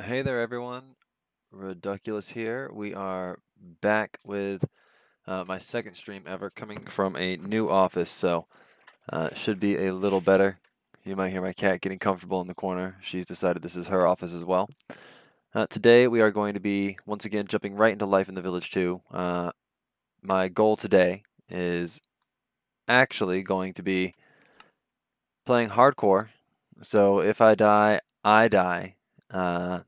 Hey there, everyone. Ridiculous here. We are back with my second stream ever, coming from a new office, so it should be a little better. You might hear my cat getting comfortable in the corner. She's decided this is her office as well. Today, we are going to be, once again, jumping right into Life in the Village 2. My goal today is actually going to be playing hardcore. So if I die, I die. Uh,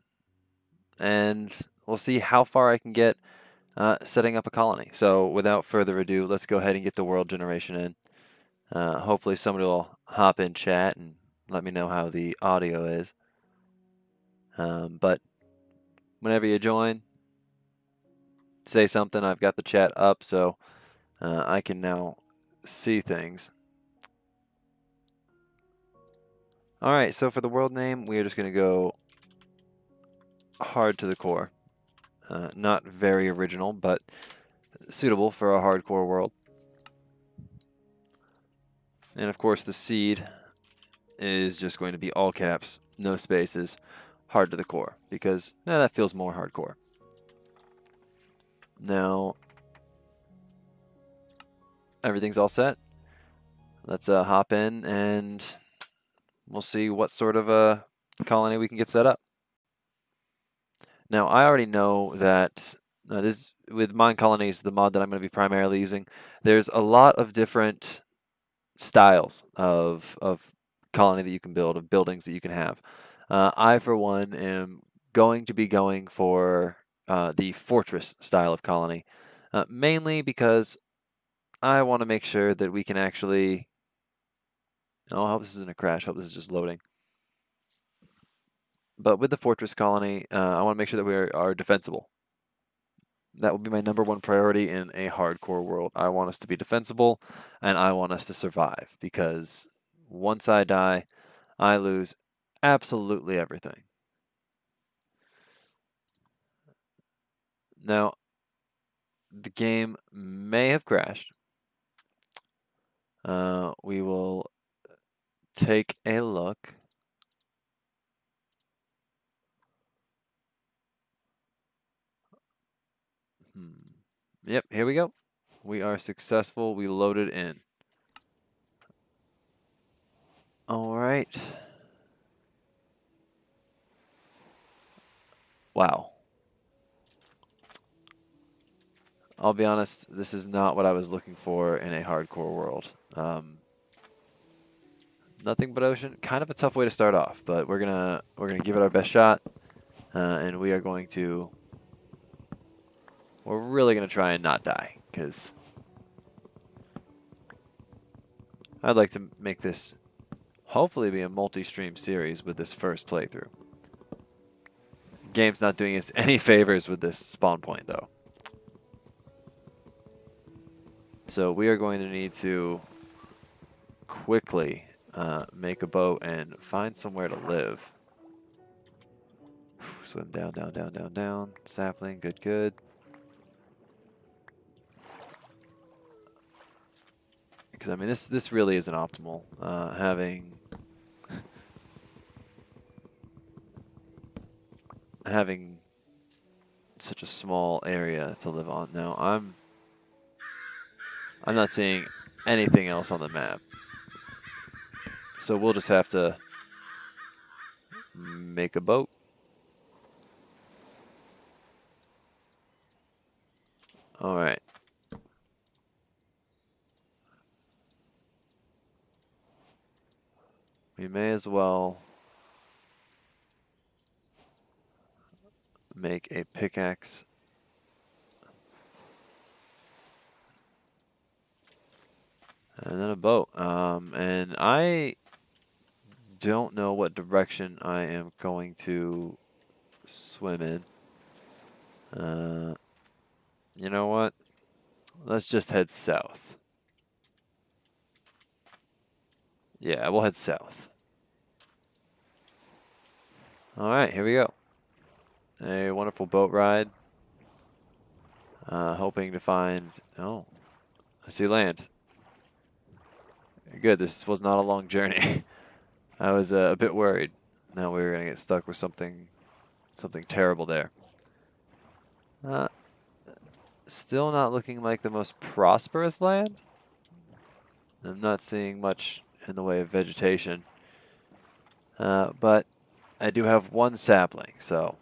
and we'll see how far I can get setting up a colony. So without further ado, let's go ahead and get the world generation in. Hopefully somebody will hop in chat and let me know how the audio is. But whenever you join, say something. I've got the chat up so I can now see things. Alright, so for the world name, we are just going to go hard to the core. Not very original, but suitable for a hardcore world. And of course the seed is just going to be all caps, no spaces, hard to the core, because that feels more hardcore. Now, everything's all set. Let's hop in and we'll see what sort of a colony we can get set up. Now, I already know that this with Mine Colonies, the mod that I'm going to be primarily using, there's a lot of different styles of colony that you can build, of buildings that you can have. I, for one, am going to be going for the fortress style of colony, mainly because I want to make sure that we can actually. Oh, I hope this isn't a crash. I hope this is just loading. But with the fortress colony, I want to make sure that we are defensible. That will be my #1 priority in a hardcore world. I want us to be defensible, and I want us to survive, because once I die, I lose absolutely everything. Now, the game may have crashed. We will take a look. Yep, here we go. We are successful. We loaded in. All right. Wow. I'll be honest, this is not what I was looking for in a hardcore world. Nothing but ocean. Kind of a tough way to start off, but we're gonna give it our best shot, and we are going to. We're really gonna try and not die, because I'd like to make this hopefully be a multi-stream series with this first playthrough. The game's not doing us any favors with this spawn point, though. So we are going to need to quickly make a boat and find somewhere to live. Swim down, down, down, down, down. Sapling, good, good. Because, I mean, this really isn't optimal. Having such a small area to live on. Now, I'm not seeing anything else on the map. So we'll just have to make a boat. All right. We may as well make a pickaxe. And then a boat. And I don't know what direction I am going to swim in. You know what? Let's just head south. Yeah, we'll head south. All right, here we go. A wonderful boat ride. Hoping to find... Oh, I see land. Good, this was not a long journey. I was a bit worried. Now we were going to get stuck with something something terrible there. Still not looking like the most prosperous land. I'm not seeing much in the way of vegetation. But I do have one sapling, so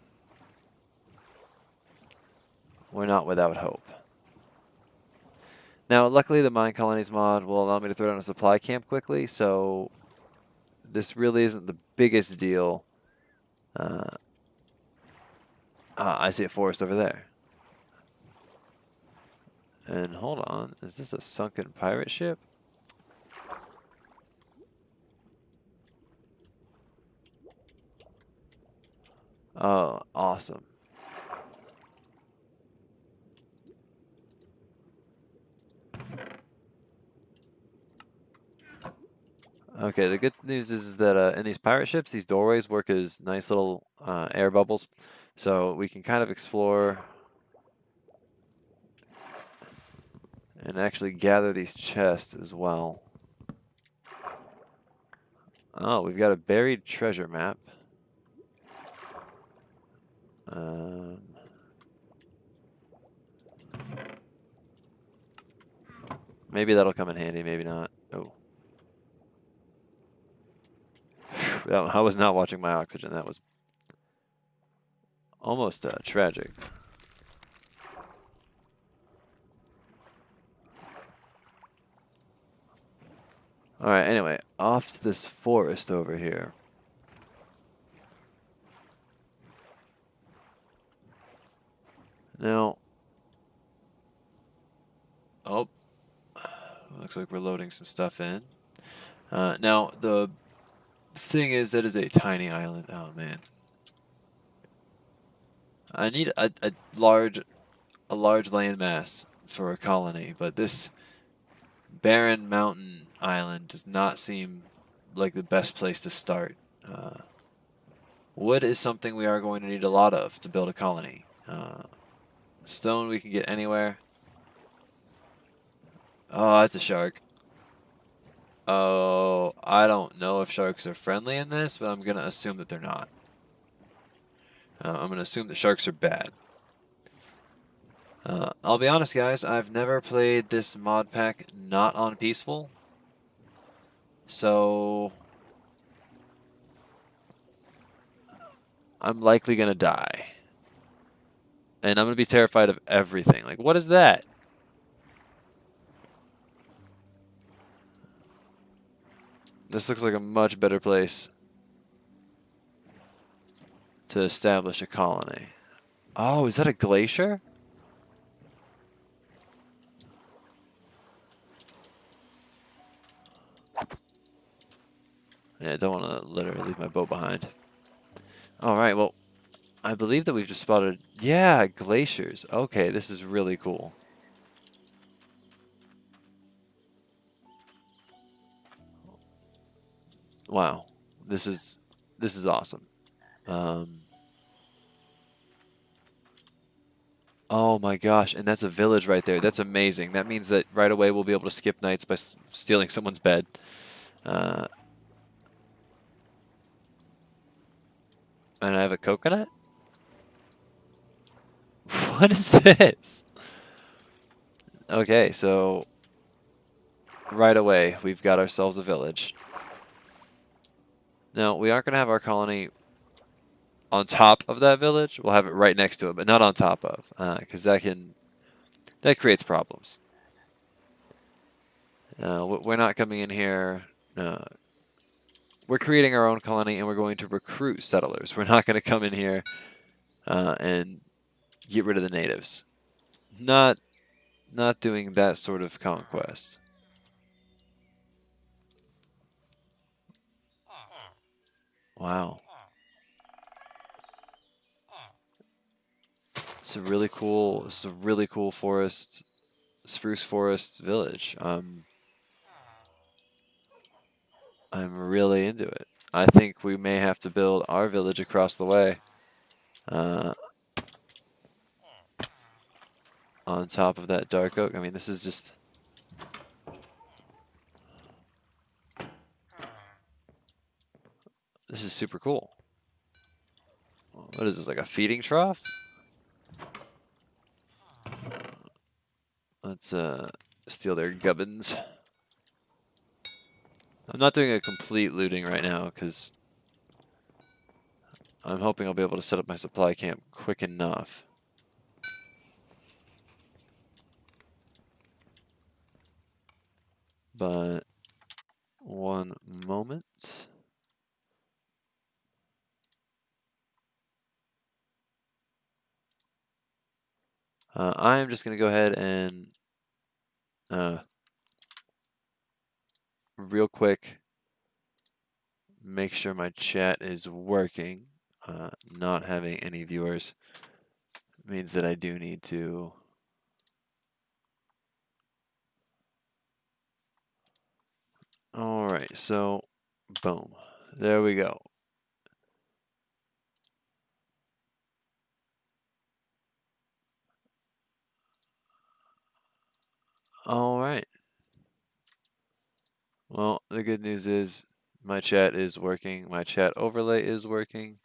we're not without hope. Now, luckily, the Mine Colonies mod will allow me to throw down a supply camp quickly, so this really isn't the biggest deal. I see a forest over there. And hold on, is this a sunken pirate ship? Oh, awesome. Okay, the good news is that in these pirate ships, these doorways work as nice little air bubbles. So we can kind of explore and actually gather these chests as well. Oh, we've got a buried treasure map. Maybe that'll come in handy, maybe not. Oh. I was not watching my oxygen. That was almost tragic. Alright, anyway, off to this forest over here. Now, oh, looks like we're loading some stuff in. Now, the thing is, that is a tiny island. Oh, man. I need a large landmass for a colony, but this barren mountain island does not seem like the best place to start. Wood is something we are going to need a lot of to build a colony. Stone we can get anywhere. Oh, that's a shark. Oh, I don't know if sharks are friendly in this, but I'm going to assume that they're not. I'm going to assume that sharks are bad. I'll be honest, guys, I've never played this mod pack not on peaceful. So I'm likely going to die. And I'm going to be terrified of everything. Like, what is that? This looks like a much better place to establish a colony. Oh, is that a glacier? Yeah, I don't want to literally leave my boat behind. All right, well, I believe that we've just spotted, yeah, glaciers. Okay, this is really cool. Wow, this is awesome. Oh my gosh, and that's a village right there. That's amazing. That means that right away we'll be able to skip nights by stealing someone's bed. And I have a coconut? What is this? Okay, so right away we've got ourselves a village. Now, we aren't going to have our colony on top of that village. We'll have it right next to it, but not on top of, because that creates problems. We're not coming in here. We're creating our own colony, and we're going to recruit settlers. We're not going to come in here and get rid of the natives. Not doing that sort of conquest. Wow. It's a really cool forest, spruce forest village. I'm really into it. I think we may have to build our village across the way. On top of that dark oak. I mean, this is just... This is super cool. What is this, like a feeding trough? Let's steal their gubbins. I'm not doing a complete looting right now because I'm hoping I'll be able to set up my supply camp quick enough. But one moment. I am just going to go ahead and real quick make sure my chat is working. Not having any viewers means that I do need to all right, so boom. There we go. All right. Well, the good news is my chat is working. My chat overlay is working.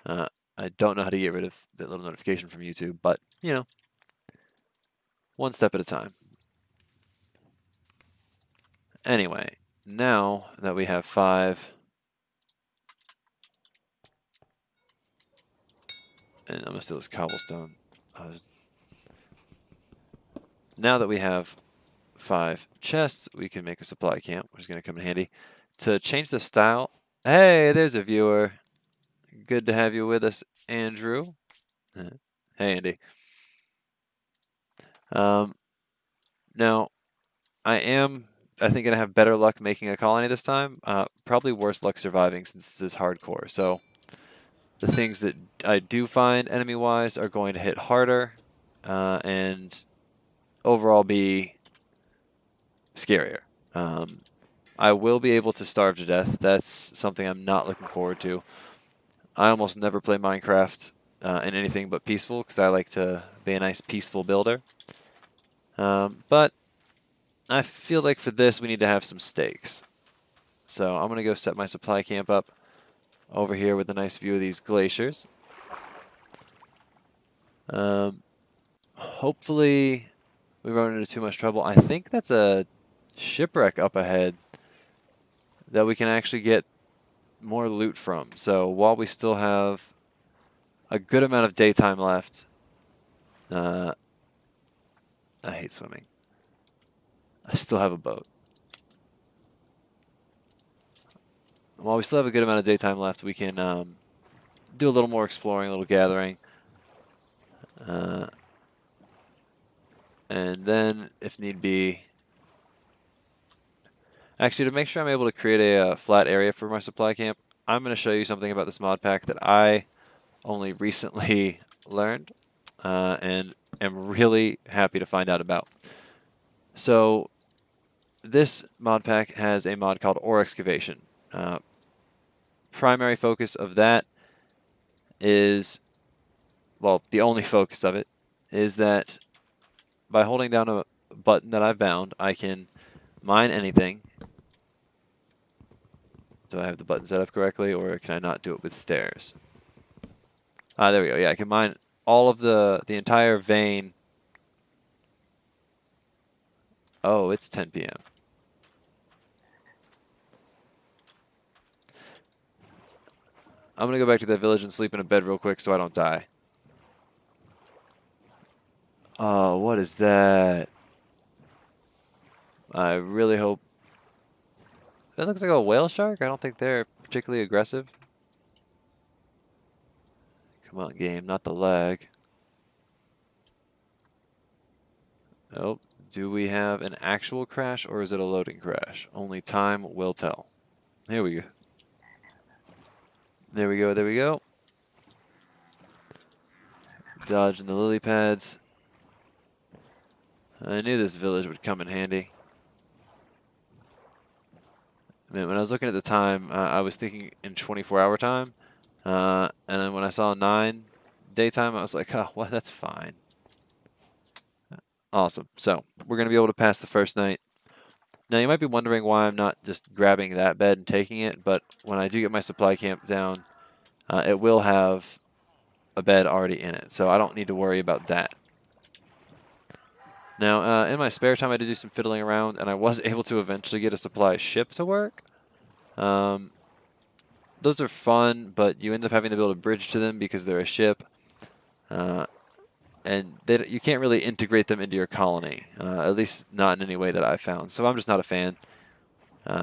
I don't know how to get rid of that little notification from YouTube, but, you know, one step at a time. Anyway, now that we have 5, and I'm going to steal this cobblestone. Now that we have 5 chests, we can make a supply camp, which is going to come in handy. To change the style, hey, there's a viewer. Good to have you with us, Andrew. Hey, Andy. Now, I think, going to have better luck making a colony this time. Probably worse luck surviving since this is hardcore. So the things that I do find enemy-wise are going to hit harder and overall be scarier. I will be able to starve to death. That's something I'm not looking forward to. I almost never play Minecraft in anything but peaceful because I like to be a nice peaceful builder. But I feel like for this we need to have some stakes. So I'm going to go set my supply camp up over here with a nice view of these glaciers. Hopefully we run into too much trouble. I think that's a shipwreck up ahead that we can actually get more loot from. So while we still have a good amount of daytime left, I hate swimming. I still have a boat. While we still have a good amount of daytime left, we can do a little more exploring, a little gathering. And then, if need be, actually, to make sure I'm able to create a flat area for my supply camp, I'm going to show you something about this mod pack that I only recently learned and am really happy to find out about. So this mod pack has a mod called Ore Excavation. Primary focus of that is, well, the only focus of it is that by holding down a button that I've bound, I can mine anything. Do I have the button set up correctly, or can I not do it with stairs? There we go. Yeah, I can mine all of the entire vein. Oh, it's 10 p.m. I'm going to go back to that village and sleep in a bed real quick so I don't die. Oh, what is that? I really hope... That looks like a whale shark. I don't think they're particularly aggressive. Come on, game, not the lag. Nope. Do we have an actual crash or is it a loading crash? Only time will tell. Here we go. There we go, there we go. Dodging the lily pads. I knew this village would come in handy. Man, when I was looking at the time, I was thinking in 24-hour time. And then when I saw 9 daytime, I was like, oh, well, that's fine. Awesome. So we're going to be able to pass the first night. Now, you might be wondering why I'm not just grabbing that bed and taking it, but when I do get my supply camp down, it will have a bed already in it, so I don't need to worry about that. Now, in my spare time, I did do some fiddling around, and I was able to eventually get a supply ship to work. Those are fun, but you end up having to build a bridge to them because they're a ship. And you can't really integrate them into your colony, at least not in any way that I've found. So I'm just not a fan.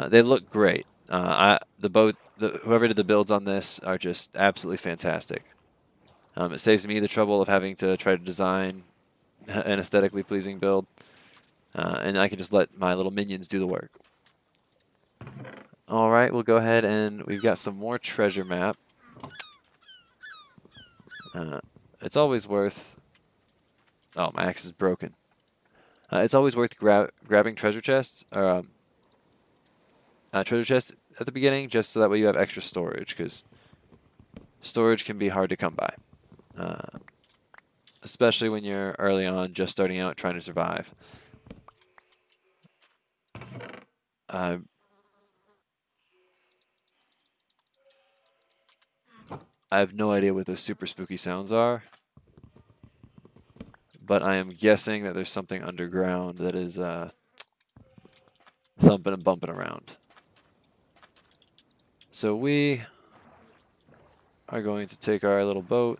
They look great. Whoever did the builds on this are just absolutely fantastic. It saves me the trouble of having to try to design an aesthetically pleasing build, and I can just let my little minions do the work. All right, we'll go ahead and we've got some more treasure map. It's always worth. Oh, my axe is broken. It's always worth grabbing treasure chests or treasure chests at the beginning, just so that way you have extra storage, because storage can be hard to come by, especially when you're early on, just starting out trying to survive. I have no idea what those super spooky sounds are, but I am guessing that there's something underground that is thumping and bumping around. So we are going to take our little boat,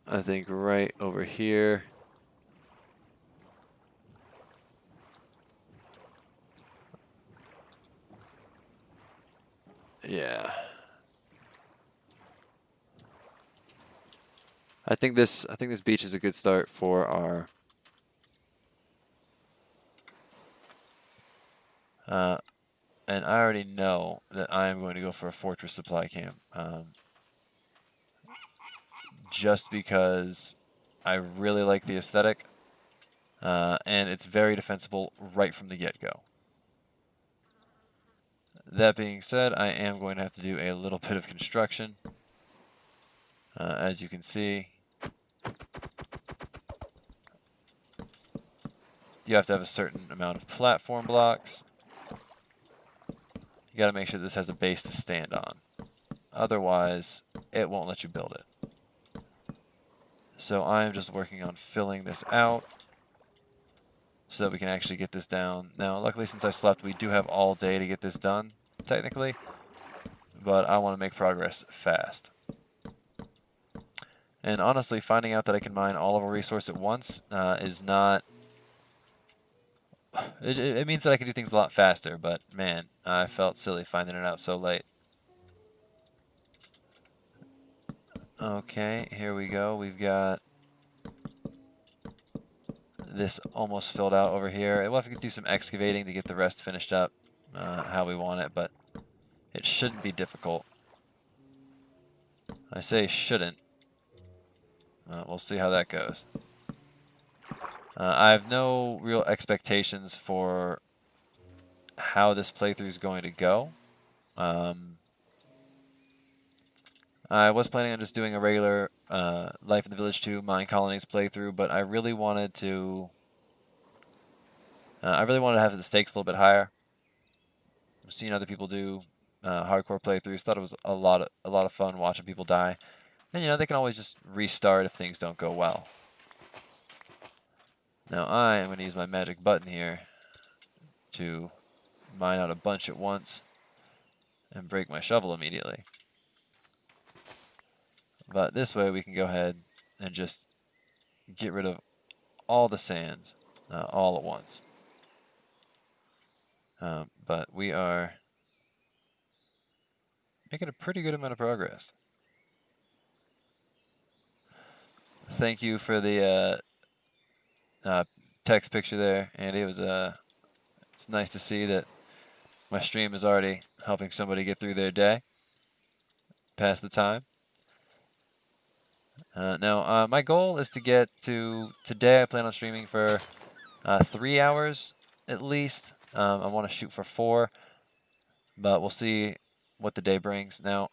I think right over here. Yeah. I think this beach is a good start for our and I already know that I am going to go for a fortress supply camp. Just because I really like the aesthetic, and it's very defensible right from the get-go. That being said, I am going to have to do a little bit of construction. As you can see, you have to have a certain amount of platform blocks. You got to make sure this has a base to stand on. Otherwise, it won't let you build it. So I am just working on filling this out so that we can actually get this down. Now, luckily, since I slept, we do have all day to get this done, technically. But I want to make progress fast. And honestly, finding out that I can mine all of a resource at once is not... It means that I can do things a lot faster, but man, I felt silly finding it out so late. Okay, here we go. We've got this almost filled out over here. We'll have to do some excavating to get the rest finished up how we want it, but it shouldn't be difficult. I say shouldn't. We'll see how that goes. I have no real expectations for how this playthrough is going to go. I was planning on just doing a regular Life in the Village 2 Mine Colonies playthrough, but I really wanted to have the stakes a little bit higher. I've seen other people do hardcore playthroughs. Thought it was a lot of fun watching people die, and you know they can always just restart if things don't go well. Now I am going to use my magic button here to mine out a bunch at once and break my shovel immediately. But this way we can go ahead and just get rid of all the sands all at once. But we are making a pretty good amount of progress. Thank you for the text picture there, Andy. It's nice to see that my stream is already helping somebody get through their day, pass the time. Now, my goal is to get to today. I plan on streaming for 3 hours at least. I want to shoot for 4, but we'll see what the day brings. Now,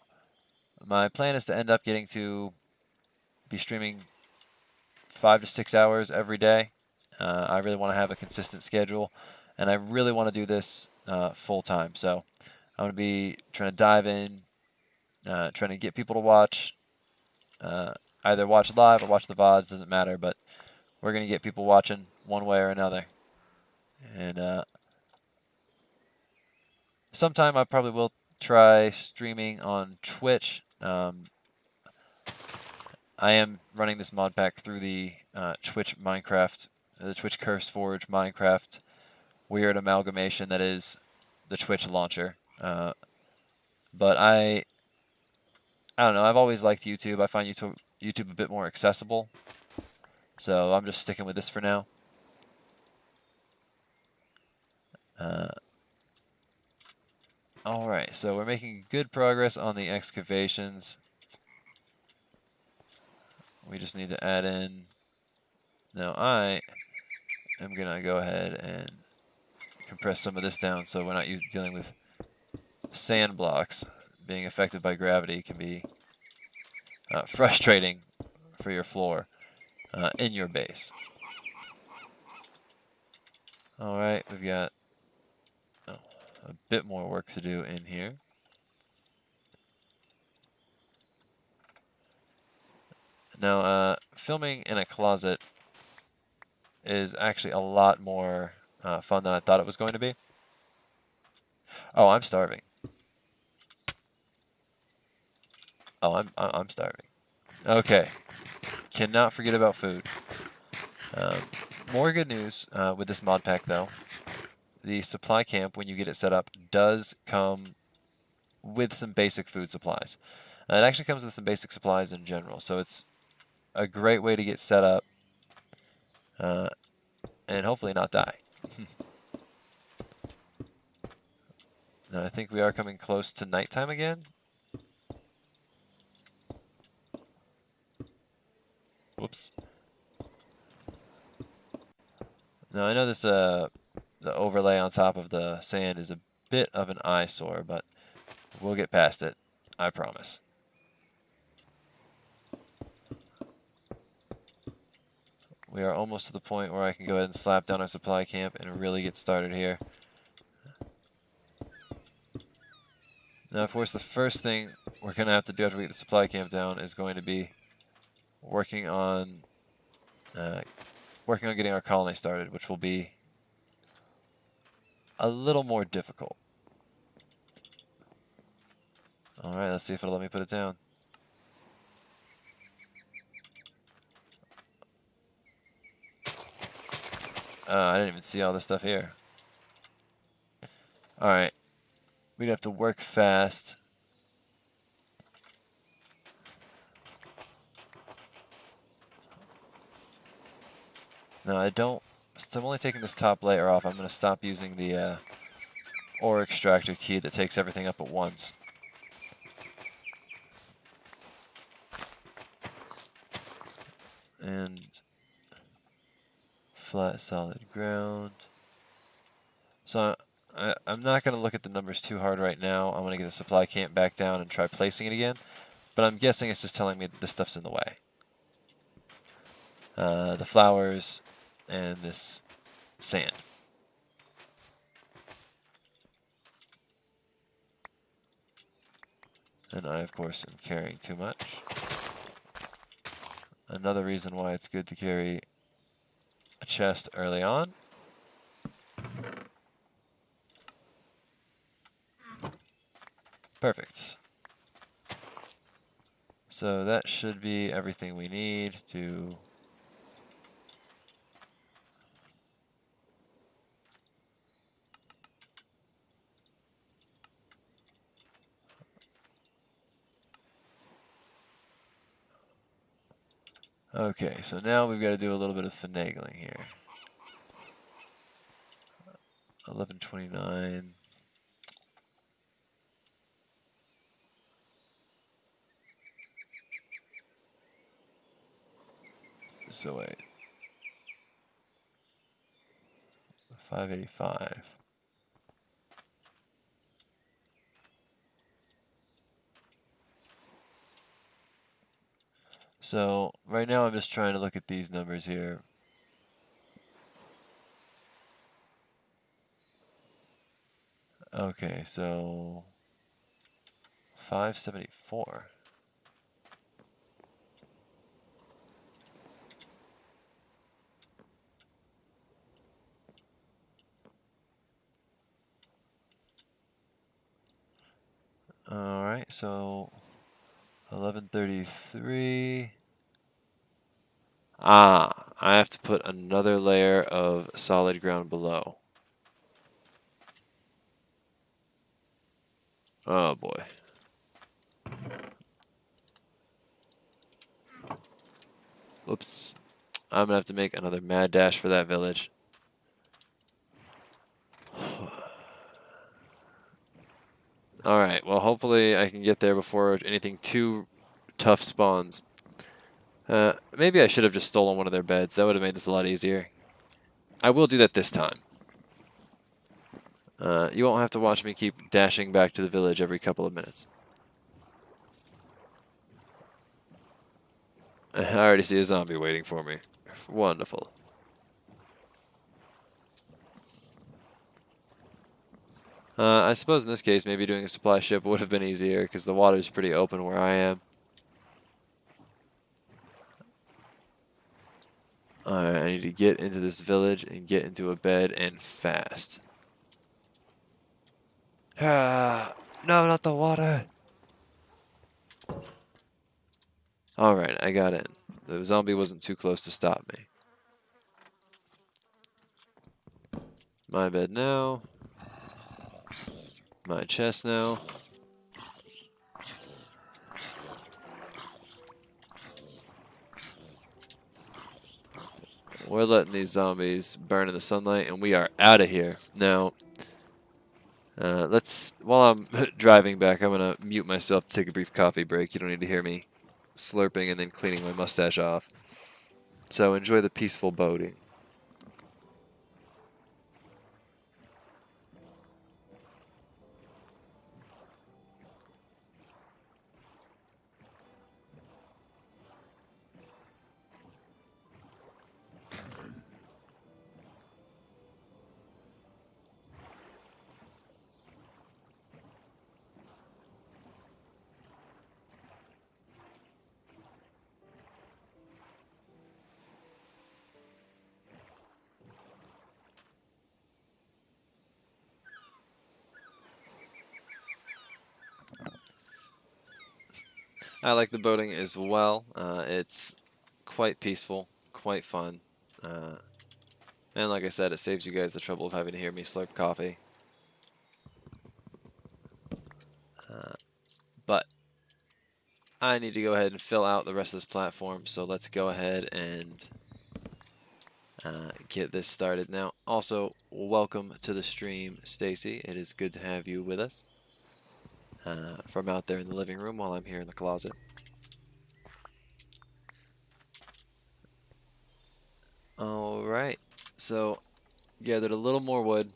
my plan is to end up getting to be streaming 5 to 6 hours every day. I really want to have a consistent schedule, and I really want to do this full time. So I'm going to be trying to dive in trying to get people to watch. Either watch live or watch the VODs, doesn't matter, but we're going to get people watching one way or another. And sometime I probably will try streaming on Twitch. I am running this mod pack through the Twitch Minecraft, the Twitch CurseForge Minecraft weird amalgamation that is the Twitch launcher. But I don't know. I've always liked YouTube. I find YouTube a bit more accessible. So I'm just sticking with this for now. All right, so we're making good progress on the excavations. We just need to add in. Now I am gonna go ahead and compress some of this down so we're not dealing with sand blocks. Being affected by gravity can be frustrating for your floor in your base. All right, we've got a bit more work to do in here. Now, filming in a closet is actually a lot more fun than I thought it was going to be. Oh, I'm starving. Oh, I'm starving. Okay, cannot forget about food. More good news with this mod pack, though. The supply camp, when you get it set up, does come with some basic food supplies. It actually comes with some basic supplies in general, so it's a great way to get set up and hopefully not die. Now, I think we are coming close to nighttime again. Whoops. Now, I know this the overlay on top of the sand is a bit of an eyesore, but we'll get past it, I promise. We are almost to the point where I can go ahead and slap down our supply camp and really get started here. Now, of course, the first thing we're going to have to do after we get the supply camp down is going to be working on getting our colony started, which will be a little more difficult. All right, let's see if it'll let me put it down. I didn't even see all this stuff here. All right, we'd have to work fast. No, I don't. So I'm only taking this top layer off. I'm going to stop using the ore extractor key that takes everything up at once. And flat solid ground. So I'm not going to look at the numbers too hard right now. I'm going to get the supply camp back down and try placing it again. But I'm guessing it's just telling me that this stuff's in the way. The flowers and this sand. And I, of course, am carrying too much. Another reason why it's good to carry a chest early on. Perfect. So that should be everything we need to okay, so now we've got to do a little bit of finagling here. 1129. So wait. 585. So right now I'm just trying to look at these numbers here. Okay, so 574. All right, so 1133. I have to put another layer of solid ground below. Oh boy. Oops. I'm gonna have to make another mad dash for that village. Alright, well hopefully I can get there before anything too tough spawns. Maybe I should have just stolen one of their beds. That would have made this a lot easier. I will do that this time. You won't have to watch me keep dashing back to the village every couple of minutes. I already see a zombie waiting for me. Wonderful. I suppose in this case, maybe doing a supply ship would have been easier because the water's pretty open where I am. Alright, I need to get into this village and get into a bed and fast. Ah, no, not the water. Alright, I got in. The zombie wasn't too close to stop me. My bed now. My chest now. We're letting these zombies burn in the sunlight, and we are out of here. Now, while I'm driving back, I'm going to mute myself to take a brief coffee break. You don't need to hear me slurping and then cleaning my mustache off. So enjoy the peaceful boating. I like the boating as well. It's quite peaceful, quite fun. And like I said, it saves you guys the trouble of having to hear me slurp coffee. But I need to go ahead and fill out the rest of this platform, so let's go ahead and get this started. Now, also, welcome to the stream, Stacy. It is good to have you with us from out there in the living room while I'm here in the closet. All right, so gathered a little more wood.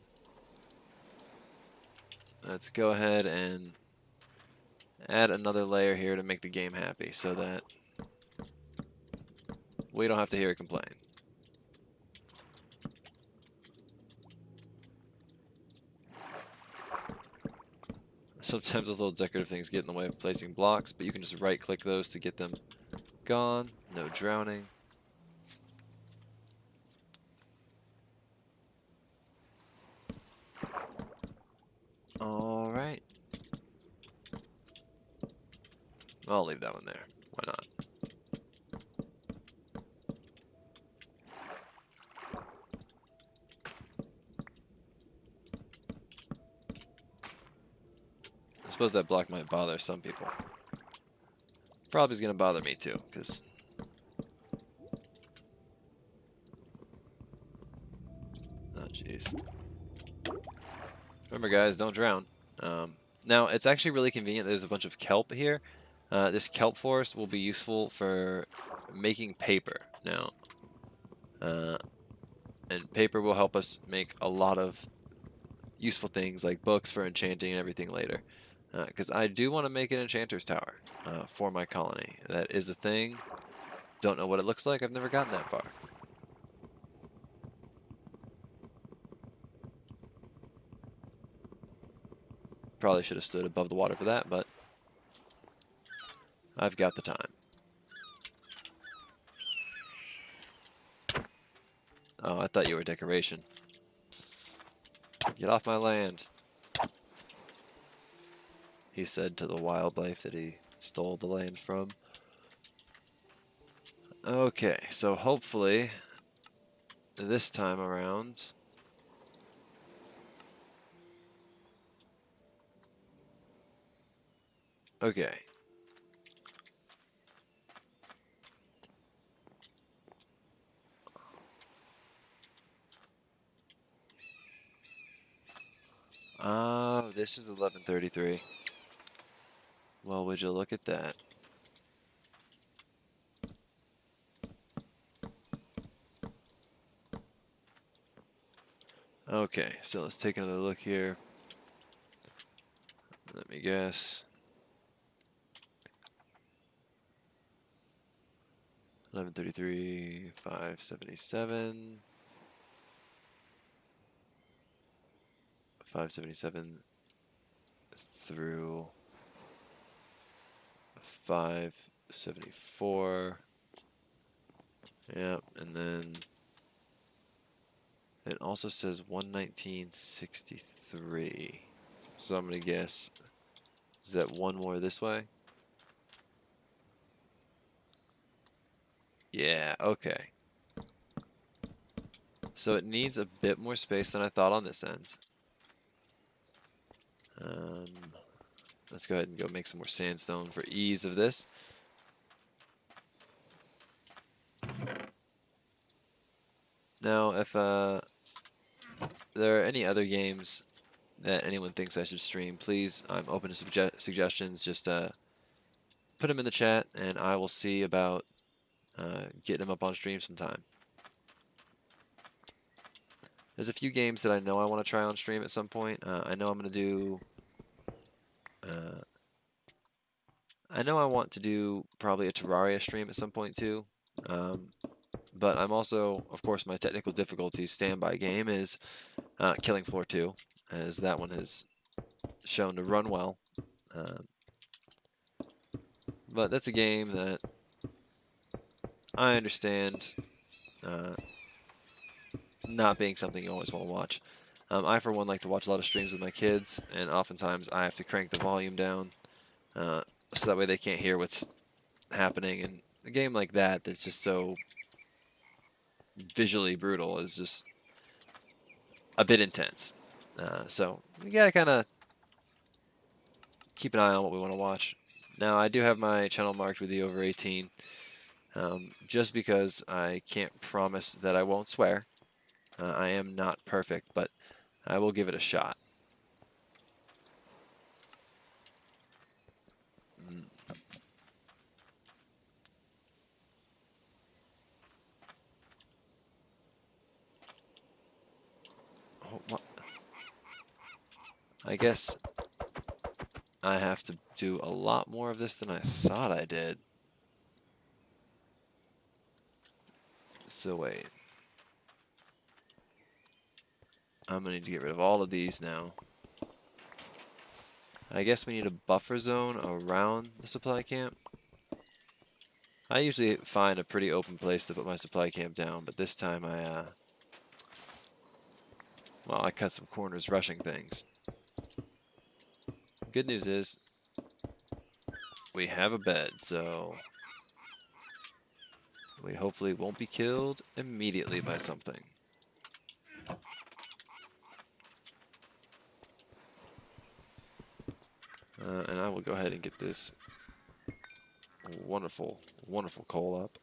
Let's go ahead and add another layer here to make the game happy so that we don't have to hear it complain. Sometimes those little decorative things get in the way of placing blocks, but you can just right-click those to get them gone. No drowning. All right. I'll leave that one there. Why not? I suppose that block might bother some people. Probably is going to bother me too, because... Oh, jeez. Remember, guys, don't drown. Now, it's actually really convenient. There's a bunch of kelp here. This kelp forest will be useful for making paper now. And paper will help us make a lot of useful things like books for enchanting and everything later. Because I do want to make an enchanter's tower for my colony. That is a thing. Don't know what it looks like. I've never gotten that far. Probably should have stood above the water for that, but I've got the time. Oh, I thought you were decoration. Get off my land, he said to the wildlife that he stole the land from. Okay, so hopefully this time around okay. Oh, this is 11:33. Well, would you look at that? Okay, so let's take another look here. Let me guess. 11:33, 577. 577 through 574. Yep, and then it also says 119.63. So I'm gonna guess, is that one more this way? Yeah, okay. So it needs a bit more space than I thought on this end. Let's go ahead and go make some more sandstone for ease of this. Now, if there are any other games that anyone thinks I should stream, please, I'm open to suggestions. Just put them in the chat, and I will see about getting them up on stream sometime. There's a few games that I know I want to try on stream at some point. I know I'm going to do... I know I want to do probably a Terraria stream at some point too. But I'm also, of course, my technical difficulties standby game is Killing Floor 2, as that one has shown to run well. But that's a game that I understand not being something you always want to watch. I, for one, like to watch a lot of streams with my kids, and oftentimes I have to crank the volume down so that way they can't hear what's happening. And a game like that that's just so visually brutal is just a bit intense. So we gotta kind of keep an eye on what we want to watch. Now, I do have my channel marked with the over 18, just because I can't promise that I won't swear. I am not perfect, but I will give it a shot. Oh, what? I guess I have to do a lot more of this than I thought I did. So wait. I'm gonna need to get rid of all of these now. I guess we need a buffer zone around the supply camp. I usually find a pretty open place to put my supply camp down, but this time well, I cut some corners rushing things. Good news is we have a bed, so we hopefully won't be killed immediately by something. And I will go ahead and get this wonderful, wonderful coal up.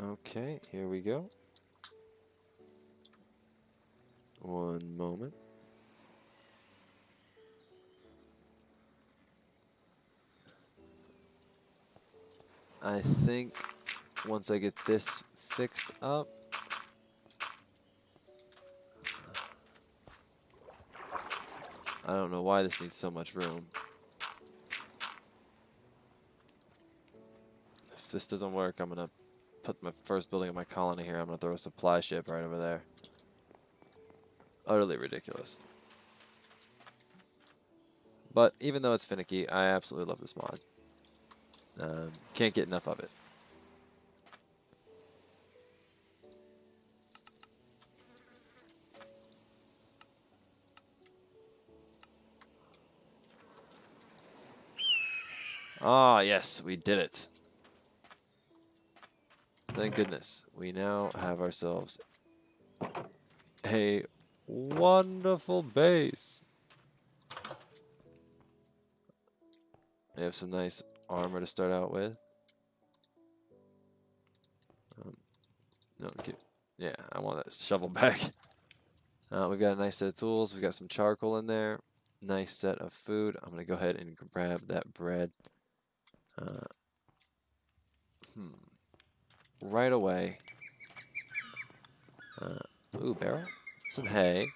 Okay, here we go. One moment. I think once I get this fixed up, I don't know why this needs so much room. If this doesn't work, I'm gonna put my first building of my colony here. I'm gonna throw a supply ship right over there. Utterly ridiculous. But even though it's finicky, I absolutely love this mod. Can't get enough of it. Ah, yes, we did it. Thank goodness. We now have ourselves a wonderful base. We have some nice armor to start out with. No, yeah, I want that shovel back. We've got a nice set of tools. We've got some charcoal in there. Nice set of food. I'm going to go ahead and grab that bread. Right away. Ooh, barrel. Some hay.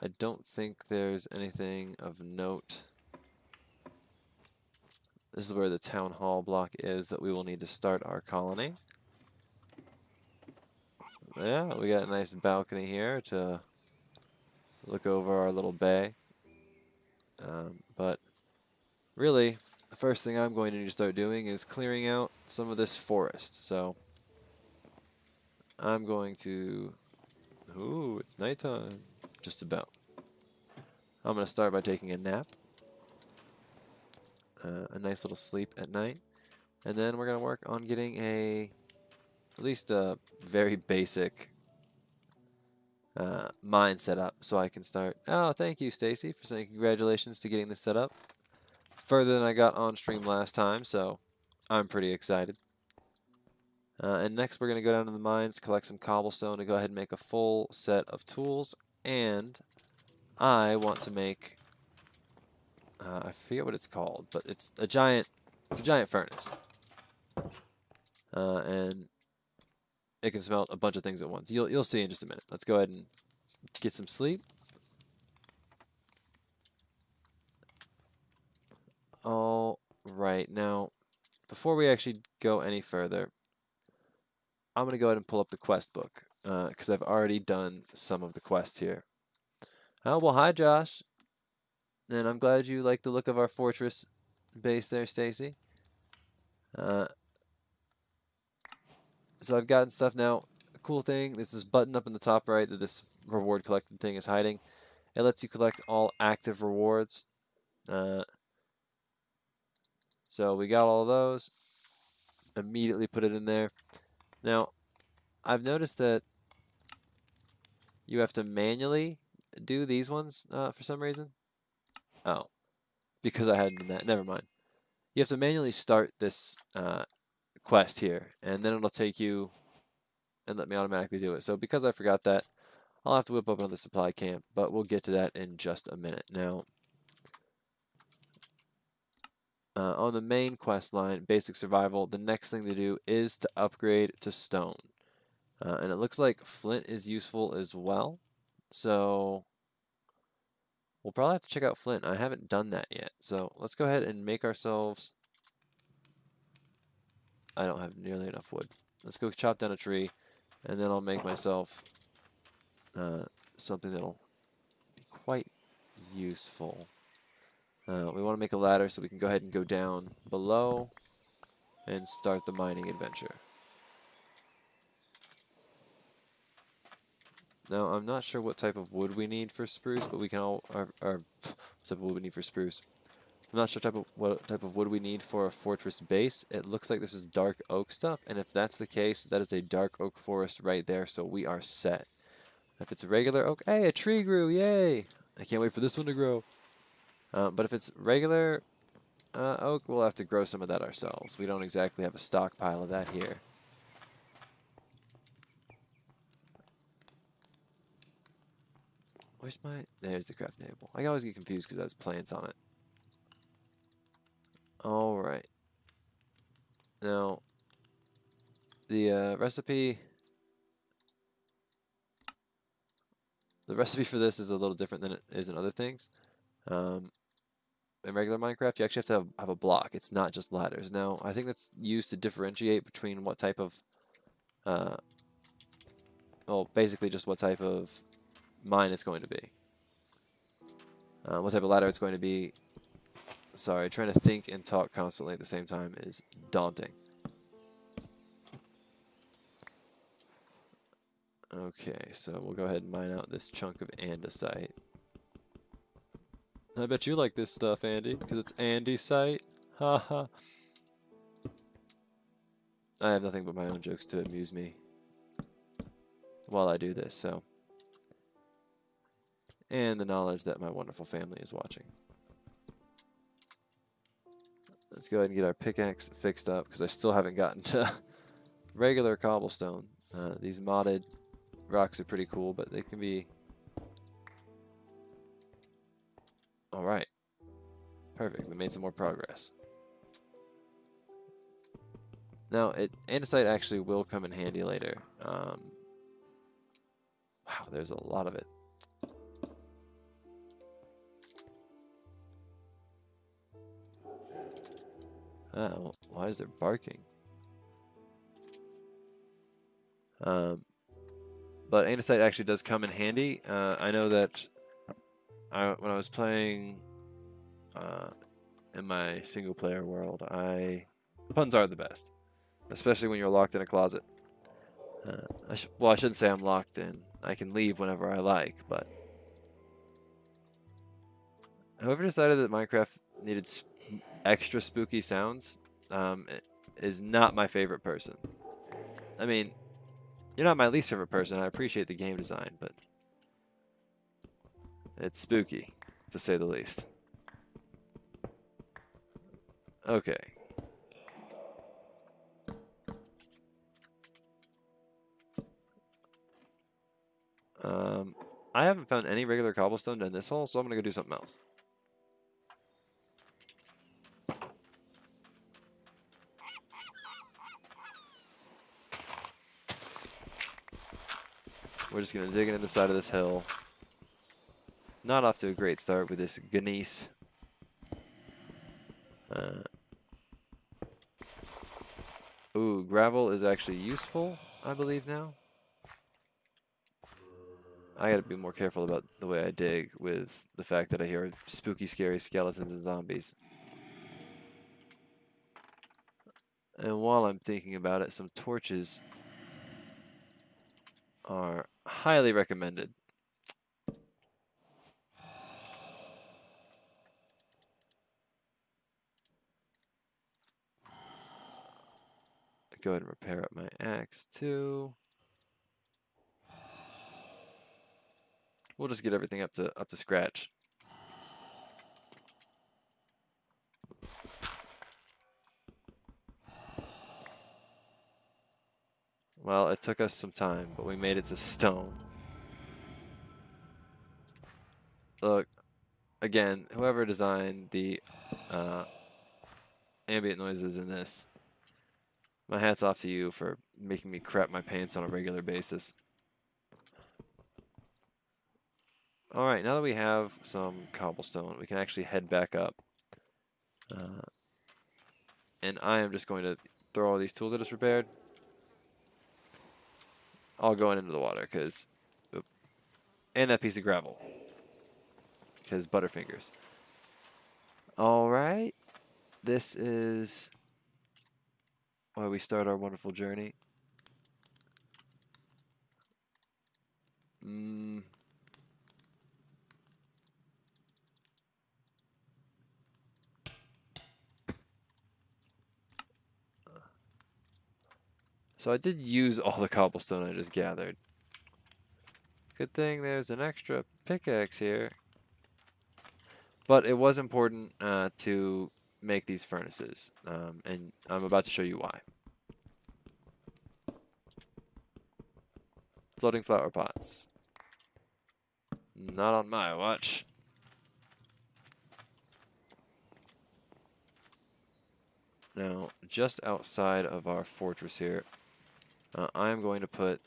I don't think there's anything of note. This is where the town hall block is that we will need to start our colony. Yeah, we got a nice balcony here to look over our little bay. But really, the first thing I'm going to need to start doing is clearing out some of this forest. So I'm going to... Ooh, it's nighttime. Just about. I'm going to start by taking a nap. A nice little sleep at night. And then we're going to work on getting at least a very basic mine set up so I can start. Oh, thank you, Stacy, for saying congratulations to getting this set up. Further than I got on stream last time, so I'm pretty excited. And next we're going to go down to the mines, collect some cobblestone to go ahead and make a full set of tools. And I want to make, I forget what it's called, but it's a giant furnace. And it can smelt a bunch of things at once. You'll see in just a minute. Let's go ahead and get some sleep. All right, now before we actually go any further, I'm going to go ahead and pull up the quest book because I've already done some of the quests here. Oh, well, hi, Josh. And I'm glad you like the look of our fortress base there, Stacy. So I've gotten stuff now. A cool thing, this is button up in the top right that this reward collected thing is hiding. It lets you collect all active rewards. So we got all of those. Immediately put it in there. Now, I've noticed that you have to manually do these ones for some reason. Oh, because I hadn't done that. Never mind. You have to manually start this quest here, and then it'll take you and let me automatically do it. So because I forgot that, I'll have to whip up another supply camp, but we'll get to that in just a minute. Now, on the main quest line, Basic Survival, the next thing to do is to upgrade to stone. And it looks like flint is useful as well. So we'll probably have to check out flint. I haven't done that yet. So let's go ahead and make ourselves... I don't have nearly enough wood. Let's go chop down a tree, and then I'll make myself something that'll be quite useful. We want to make a ladder so we can go ahead and go down below and start the mining adventure. Now, I'm not sure what type of wood we need for spruce, but we can all... what type of wood we need for spruce. I'm not sure what type of wood we need for a fortress base. It looks like this is dark oak stuff, and if that's the case, that is a dark oak forest right there, so we are set. If it's a regular oak... Hey, a tree grew! Yay! I can't wait for this one to grow. But if it's regular oak, we'll have to grow some of that ourselves. We don't exactly have a stockpile of that here. Where's my... There's the craft table. I always get confused because it has plants on it. Alright. Now, the recipe... The recipe for this is a little different than it is in other things. In regular Minecraft, you actually have to have a block. It's not just ladders. Now, I think that's used to differentiate between what type of well, basically just what type of mine it's going to be. What type of ladder it's going to be. Sorry, trying to think and talk constantly at the same time is daunting. Okay, so we'll go ahead and mine out this chunk of andesite. I bet you like this stuff, Andy, because it's andesite. Haha. I have nothing but my own jokes to amuse me while I do this, so. And the knowledge that my wonderful family is watching. Let's go ahead and get our pickaxe fixed up, because I still haven't gotten to regular cobblestone. These modded rocks are pretty cool, but they can be... Alright. Perfect, we made some more progress. Now, andesite actually will come in handy later. Wow, there's a lot of it. Well, why is there barking? But andesite actually does come in handy. I know that when I was playing in my single-player world, puns are the best, especially when you're locked in a closet. Well, I shouldn't say I'm locked in. I can leave whenever I like, but whoever decided that Minecraft needed extra spooky sounds is not my favorite person. I mean, you're not my least favorite person. I appreciate the game design, but it's spooky, to say the least. Okay. I haven't found any regular cobblestone in this hole, so I'm going to go do something else. We're just going to dig into the side of this hill. Not off to a great start with this gneiss. Ooh, gravel is actually useful, I believe now. I gotta be more careful about the way I dig with the fact that I hear spooky, scary skeletons and zombies. And while I'm thinking about it, some torches are highly recommended. Go ahead and repair up my axe too. We'll just get everything up to scratch. Well, it took us some time, but we made it to stone. Look, again, whoever designed the ambient noises in this, my hat's off to you for making me crap my pants on a regular basis. Alright, now that we have some cobblestone, we can actually head back up. And I am just going to throw all these tools I just repaired all going into the water, because... And that piece of gravel. Because Butterfingers. Alright. This is where we start our wonderful journey. So I did use all the cobblestone I just gathered. Good thing there's an extra pickaxe here. But it was important to make these furnaces. And I'm about to show you why. Floating flower pots. Not on my watch. Now, just outside of our fortress here, I'm going to put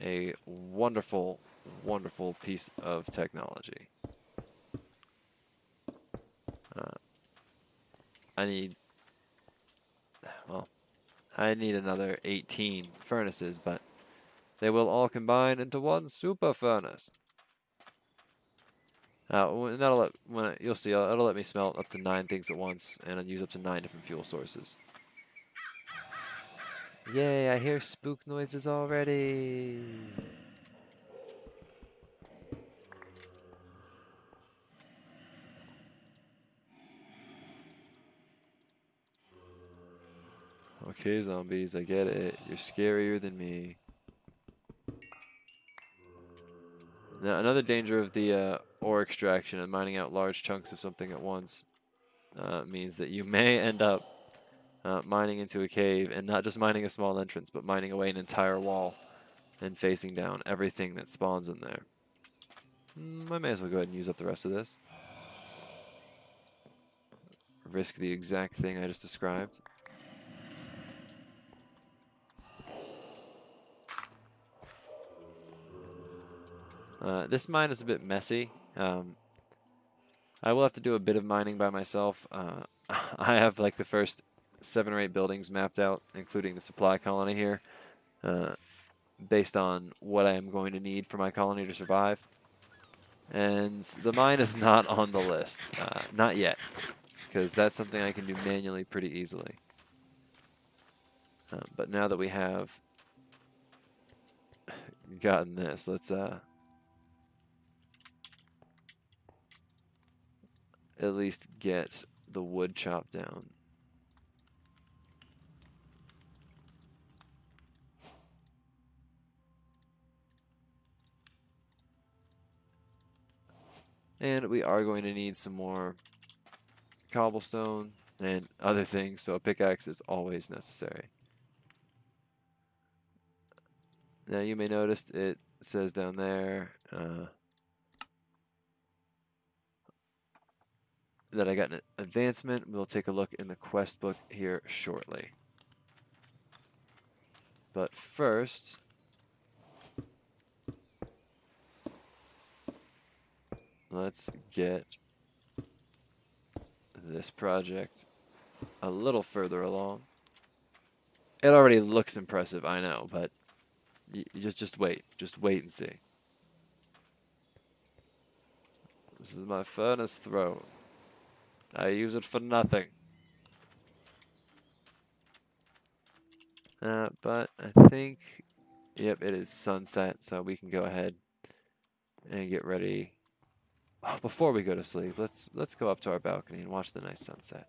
a wonderful, wonderful piece of technology. I need another 18 furnaces, but They will all combine into one super furnace. You'll see, it'll let me smelt up to 9 things at once, and I'll use up to 9 different fuel sources. Yay, I hear spook noises already. Okay, zombies, I get it. You're scarier than me. Now, another danger of the ore extraction and mining out large chunks of something at once means that you may end up mining into a cave, and not just mining a small entrance, but mining away an entire wall and facing down everything that spawns in there. I may as well go ahead and use up the rest of this. Risk the exact thing I just described. This mine is a bit messy. I will have to do a bit of mining by myself. I have like the first 7 or 8 buildings mapped out, including the supply colony here, based on what I am going to need for my colony to survive. And the mine is not on the list, not yet, because that's something I can do manually pretty easily. But now that we have gotten this, let's at least get the wood chopped down. And we are going to need some more cobblestone and other things, so a pickaxe is always necessary. Now you may notice it says down there that I got an advancement. We'll take a look in the quest book here shortly. But first, let's get this project a little further along. It already looks impressive, I know, but you just wait. Just wait and see. This is my furnace throne. I use it for nothing. But I think, yep, it is sunset, so we can go ahead and get ready. Oh, before we go to sleep, let's go up to our balcony and watch the nice sunset.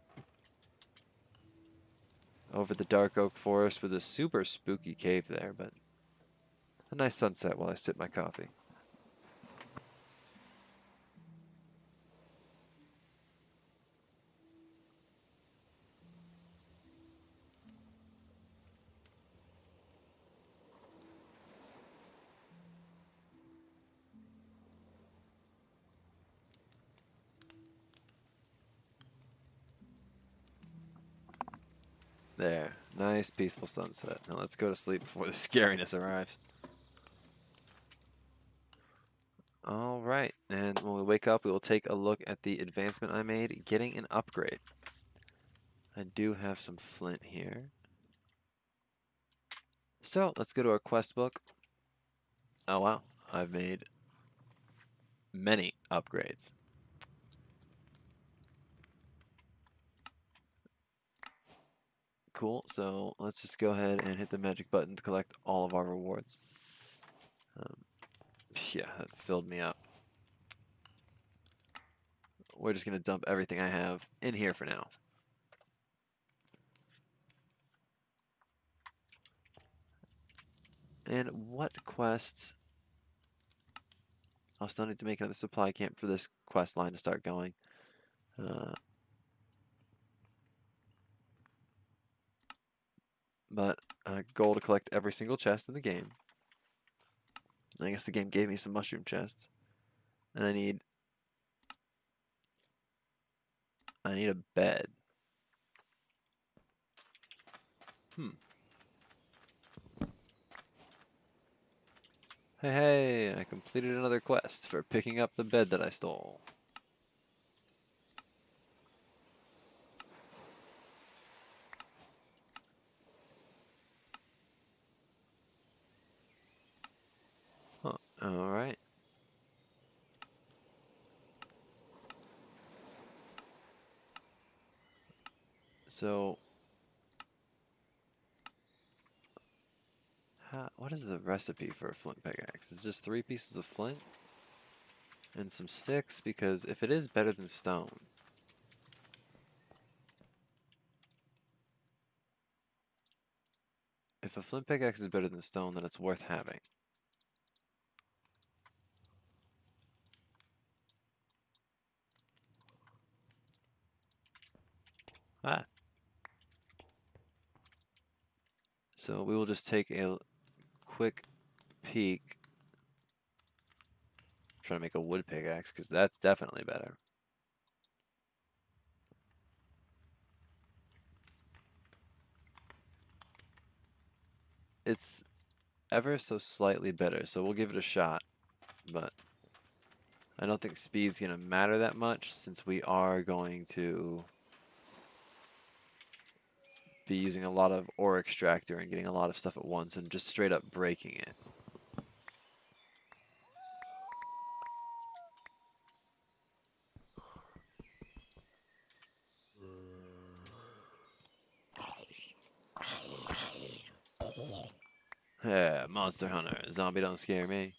Over the dark oak forest with a super spooky cave there, but a nice sunset while I sip my coffee. There, nice peaceful sunset. Now let's go to sleep before the scariness arrives. All right, and when we wake up, we will take a look at the advancement I made, getting an upgrade. I do have some flint here. So let's go to our quest book. Oh wow, I've made many upgrades. Cool, so let's just go ahead and hit the magic button to collect all of our rewards. Yeah, that filled me up. We're just going to dump everything I have in here for now. And what quests? I'll still need to make another supply camp for this quest line to start going. But goal to collect every single chest in the game. I guess the game gave me some mushroom chests. And I need a bed. Hey, I completed another quest for picking up the bed that I stole. All right. So, what is the recipe for a flint pickaxe? It's just 3 pieces of flint and some sticks, because if it is better than stone, if a flint pickaxe is better than stone, then it's worth having. Ah. So we will just take a quick peek. Trying to make a wood pickaxe, because that's definitely better. It's ever so slightly better, so we'll give it a shot. But I don't think speed's going to matter that much, since we are going to be using a lot of ore extractor and getting a lot of stuff at once and just straight up breaking it. Yeah, Monster Hunter. Zombie don't scare me.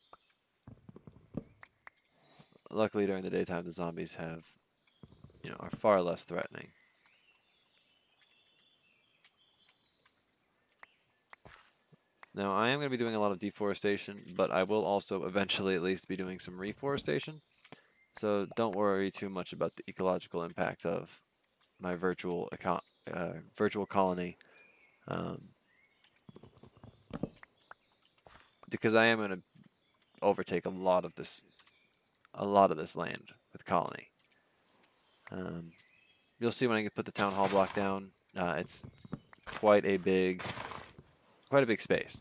Luckily, during the daytime, the zombies are far less threatening. Now, I am going to be doing a lot of deforestation, but I will also eventually at least be doing some reforestation. So don't worry too much about the ecological impact of my virtual colony, because I am going to overtake a lot of this land with colony. You'll see when I put the town hall block down. It's quite a big space.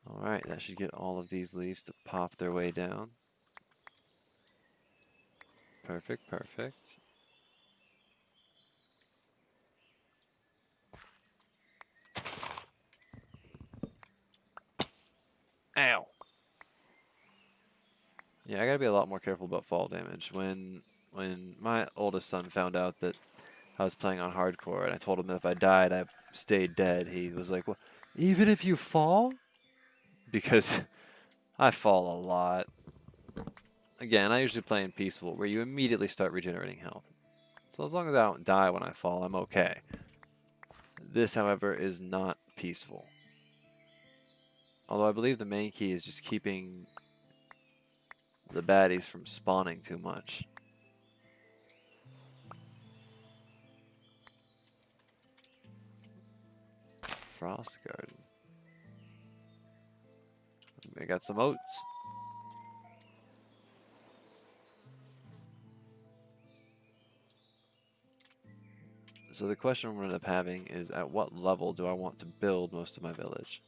All right, that should get all of these leaves to pop their way down. Perfect, perfect. Ow. Yeah, I gotta be a lot more careful about fall damage. When my oldest son found out that I was playing on hardcore, and I told him that if I died, I stayed dead, he was like, "Well, even if you fall?" Because I fall a lot. Again, I usually play in peaceful, where you immediately start regenerating health. So as long as I don't die when I fall, I'm okay. This, however, is not peaceful. Although I believe the main key is just keeping the baddies from spawning too much. Frost Garden. I got some oats. So the question we're going to end up having is, at what level do I want to build most of my village?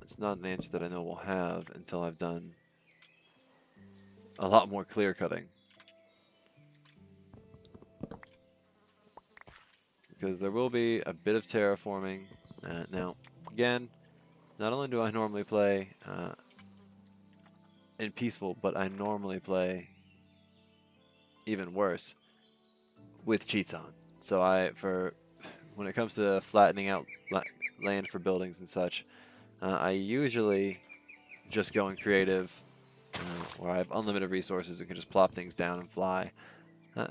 It's not an answer that I know we'll have until I've done a lot more clear cutting. Because there will be a bit of terraforming. Now, again, not only do I normally play in peaceful, but I normally play even worse with cheats on. So when it comes to flattening out land for buildings and such, I usually just go in creative, where I have unlimited resources and can just plop things down and fly.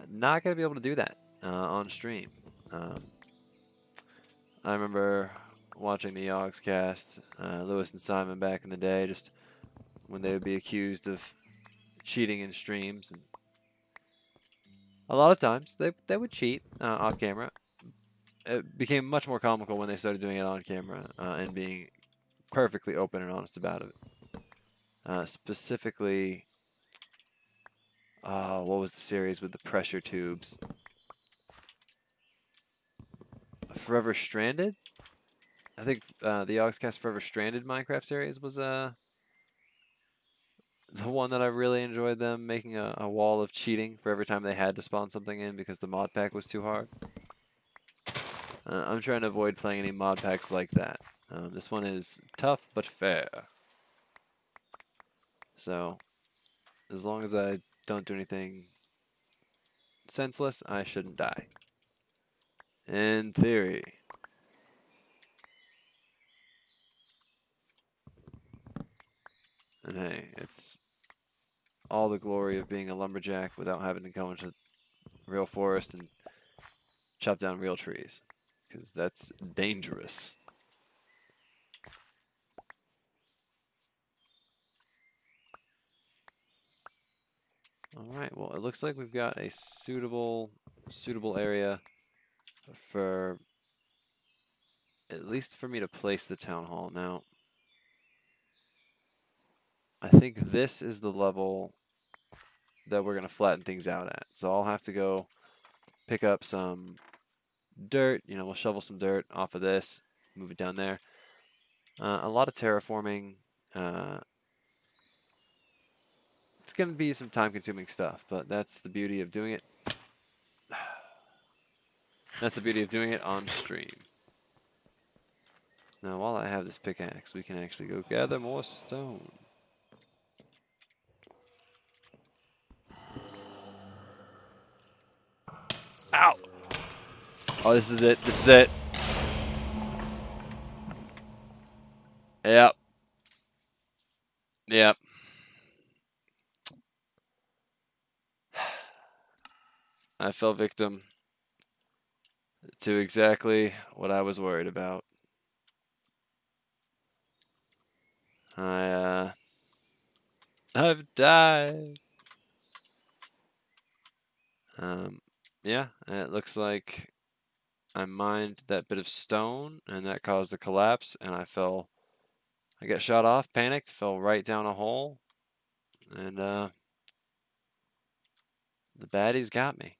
Not going to be able to do that on stream. I remember watching the Yogscast, Lewis and Simon back in the day, just when they would be accused of cheating in streams. And a lot of times they would cheat off camera. It became much more comical when they started doing it on camera and being perfectly open and honest about it. Specifically, what was the series with the pressure tubes? Forever Stranded? I think the Yogscast Forever Stranded Minecraft series was the one that I really enjoyed, them making a wall of cheating for every time they had to spawn something in because the mod pack was too hard. I'm trying to avoid playing any mod packs like that. This one is tough but fair. So, as long as I don't do anything senseless, I shouldn't die. In theory. And hey, it's all the glory of being a lumberjack without having to go into real forest and chop down real trees. Because that's dangerous. Alright, well it looks like we've got a suitable area for at least for me to place the town hall. Now, I think this is the level that we're going to flatten things out at. So I'll have to go pick up some dirt. You know, we'll shovel some dirt off of this, move it down there. A lot of terraforming. It's going to be some time-consuming stuff, but that's the beauty of doing it. That's the beauty of doing it on stream. Now, while I have this pickaxe, we can actually go gather more stone. Ow! Oh, this is it. This is it. Yep. Yep. I fell victim to exactly what I was worried about. I've died. Yeah, and it looks like I mined that bit of stone, and that caused the collapse, and I got shot off, panicked, fell right down a hole, and the baddies got me.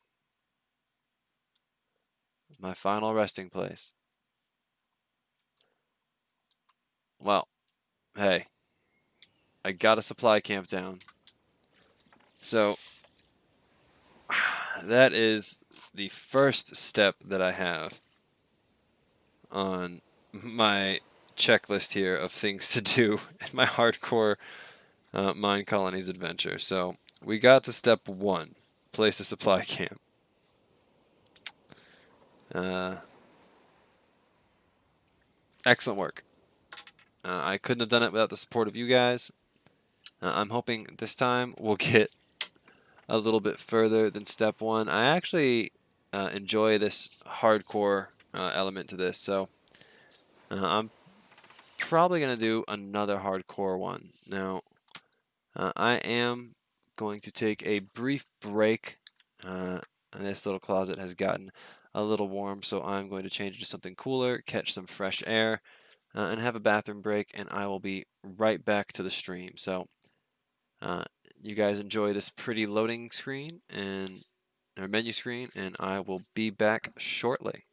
My final resting place. Well, hey, I got a supply camp down. So, that is the first step that I have on my checklist here of things to do in my hardcore Mine Colonies adventure. So we got to step 1, place a supply camp. Excellent work. I couldn't have done it without the support of you guys. I'm hoping this time we'll get a little bit further than step 1. I actually enjoy this hardcore element to this, so I'm probably going to do another hardcore one. Now, I am going to take a brief break. And this little closet has gotten a little warm, so I'm going to change it to something cooler, catch some fresh air, and have a bathroom break, and I will be right back to the stream. So you guys enjoy this pretty loading screen and or menu screen, and I will be back shortly.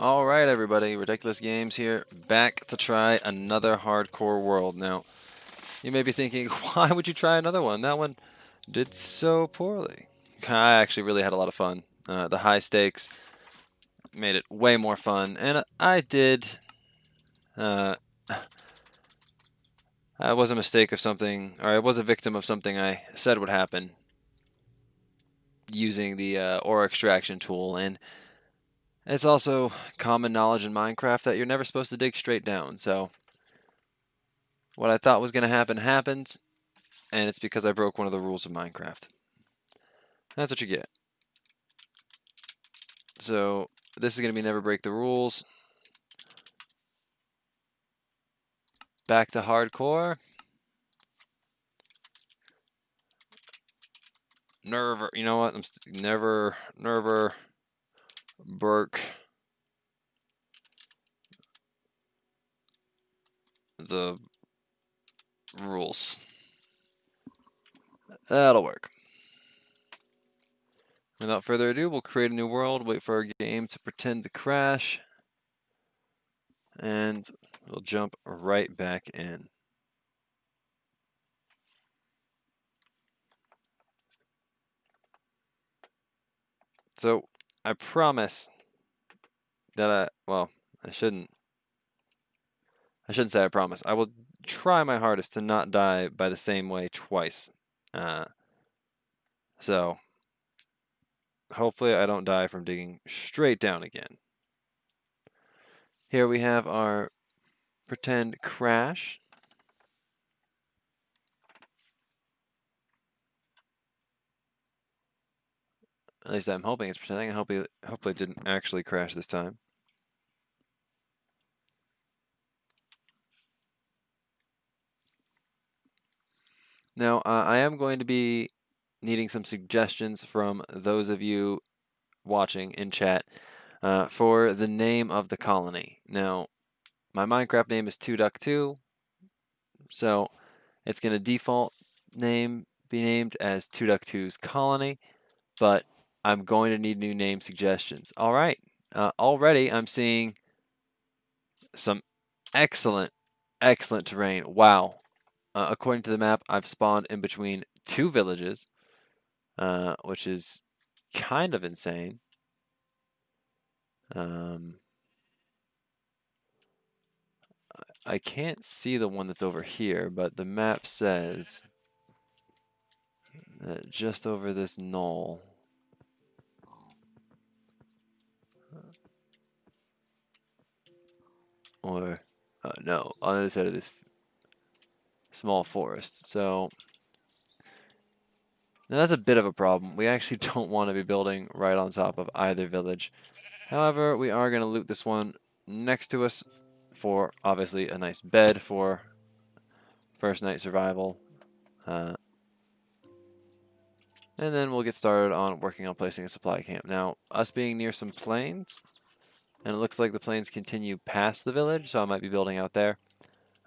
All right, everybody, Ridiculous Games here, back to try another hardcore world. Now, you may be thinking, why would you try another one? That one did so poorly. I actually really had a lot of fun. The high stakes made it way more fun, and I did. I was a mistake of something, or I was a victim of something I said would happen using the ore extraction tool, and it's also common knowledge in Minecraft that you're never supposed to dig straight down, so what I thought was going to happen happened, and it's because I broke one of the rules of Minecraft. That's what you get. So this is going to be never break the rules. Back to hardcore. Never, you know what? Never broke the rules. That'll work. Without further ado, we'll create a new world, wait for our game to pretend to crash, and we'll jump right back in. So, I promise that I shouldn't say I promise. I will try my hardest to not die by the same way twice. So, hopefully I don't die from digging straight down again. Here we have our pretend crash. At least I'm hoping it's pretending. Hopefully it didn't actually crash this time. Now, I am going to be needing some suggestions from those of you watching in chat for the name of the colony. Now, my Minecraft name is 2Duck2, so it's going to default be named as 2Duck2's colony, but I'm going to need new name suggestions. All right, already I'm seeing some excellent terrain. Wow. According to the map, I've spawned in between 2 villages, which is kind of insane. I can't see the one that's over here, but the map says that just over this knoll. Or, no, on the other side of this small forest. So, now that's a bit of a problem. We actually don't want to be building right on top of either village. However, we are going to loot this one next to us for, obviously, a nice bed for first night survival. And then we'll get started on working on placing a supply camp. Now, us being near some plains, and it looks like the plains continue past the village, so I might be building out there.